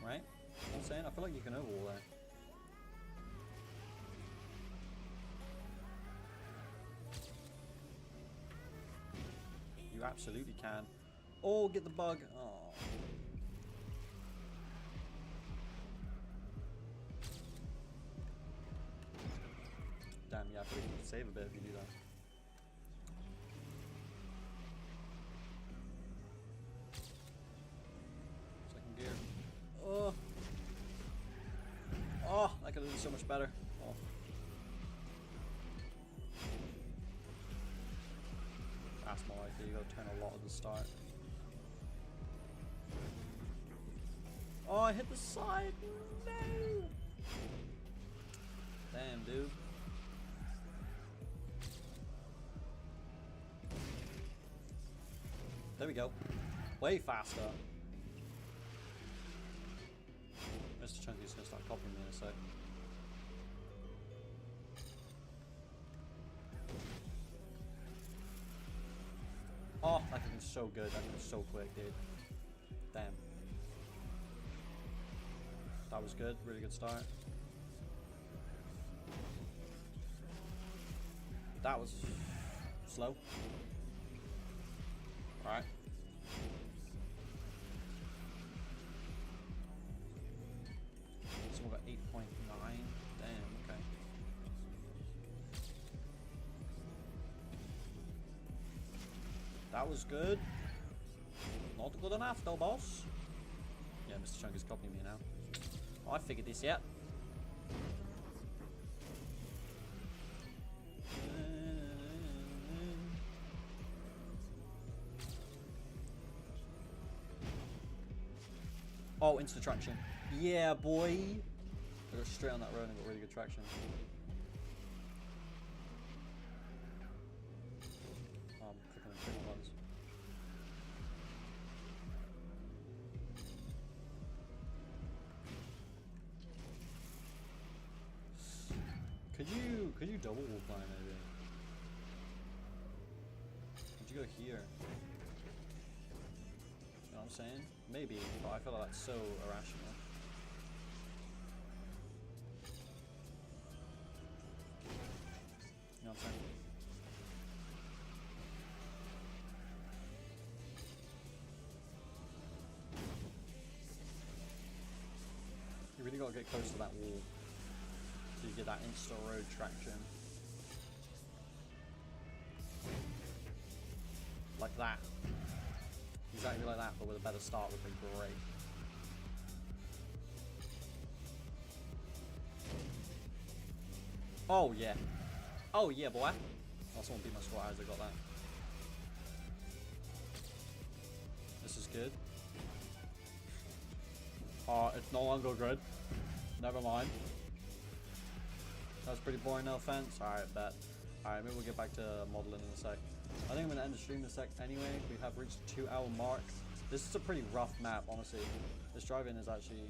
Right? You know what I'm saying? I feel like you can overwall there. You absolutely can. Oh, get the bug. Oh. Damn, yeah, I feel like you can save a bit if you do that. Second gear. Oh. Oh, that could have been so much better. Oh. That's more likely. You gotta turn a lot at the start. Oh, I hit the side. No. Damn, dude. There we go. Way faster. Mr. Chunky's gonna start copying me in a sec. Oh, that could be so good. That could be so quick, dude. Damn. That was good. Really good start. That was slow. Alright. So we got 8.9. Damn, okay. That was good. Not good enough though, boss. Yeah, Mr. Chunk is copying me now. Oh, I figured this out. Oh, instant traction. Yeah, boy. I got straight on that road and got really good traction. Oh, I'm clicking the trigger buttons. Could you double wall climb maybe? Could you go here? You know what I'm saying? Maybe, but I feel like that's so irrational. You know what I'm saying? You really gotta get close to that wall so you get that insta road traction. Like that. Exactly like that, but with a better start would be great. Oh yeah. Oh yeah, boy. Oh, someone beat my squad as I got that. This is good. Oh, it's no longer good. Never mind. That was pretty boring, no offense. Alright, bet. Alright, maybe we'll get back to modeling in a sec. I think I'm going to end the stream in a sec anyway. We have reached the 2-hour mark. This is a pretty rough map, honestly. This driving is actually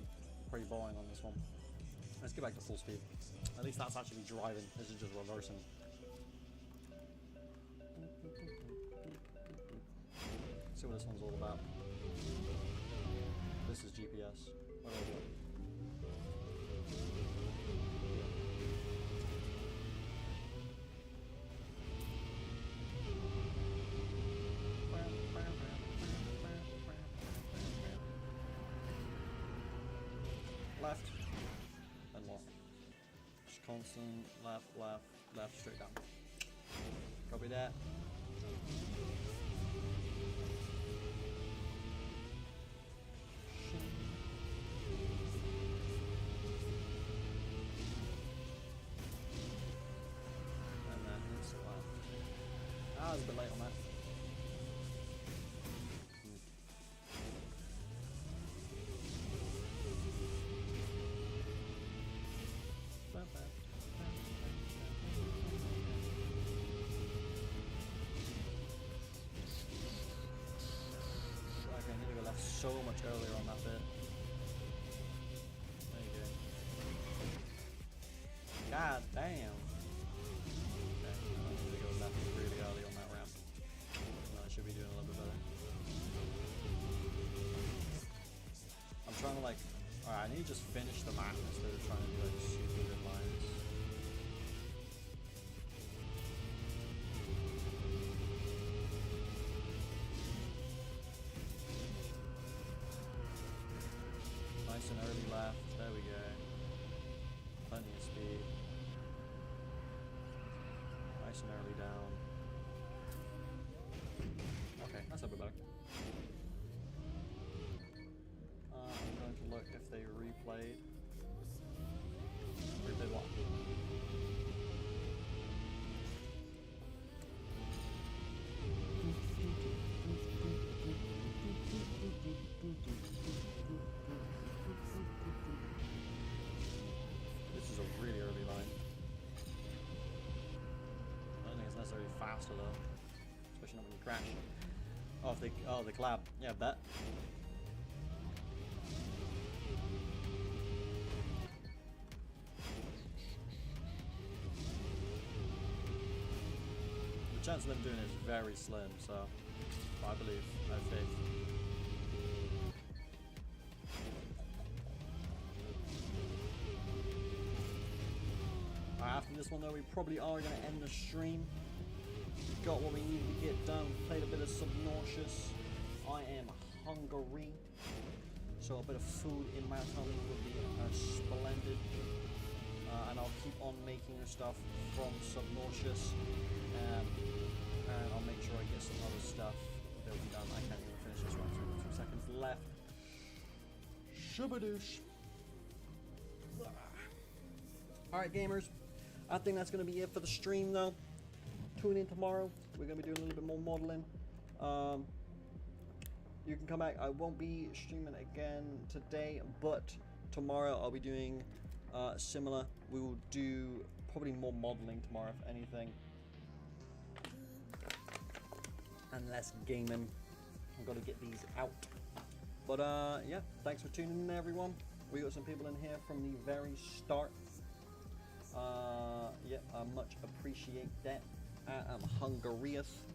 pretty boring on this one. Let's get back to full speed. At least that's actually driving. This is just reversing. Let's see what this one's all about. This is GPS. What do I do? Left and long. Just constant left, left, left, straight down. Copy that. And then it's left. Ah, I was a bit late on that. Okay, I need to go left so much earlier on that bit. There you go. God damn. Okay, I need to go left really early on that ramp. No, I should be doing a little bit better. I'm trying to like, alright, I need to just finish the map instead of trying to do like super good lines. Nice and early left, there we go. Plenty of speed. Nice and early down. Okay, that's a bit better. I'm going to look if they replayed. Replayed what? This is a really early line. I don't think it's necessarily faster though, especially not when you crash. Oh, if they collab. Yeah, bet. The chance of them doing it is very slim, so I believe, I have faith. After this one though, we probably are going to end the stream. We got what we needed to get done, played a bit of Subnautica. I am hungry, so a bit of food in my tummy would be splendid. And I'll keep on making stuff from Subnautica, and I'll make sure I get some other stuff that will be done. I can't even finish this one, 2 seconds left. Shabadoosh. Alright gamers, I think that's going to be it for the stream though. Tune in tomorrow, we're going to be doing a little bit more modeling. You can come back, I won't be streaming again today, but tomorrow I'll be doing similar. We will do probably more modeling tomorrow if anything. And less gaming. I've got to get these out. But yeah, thanks for tuning in everyone. We got some people in here from the very start. Yeah, I much appreciate that. I am hungrious.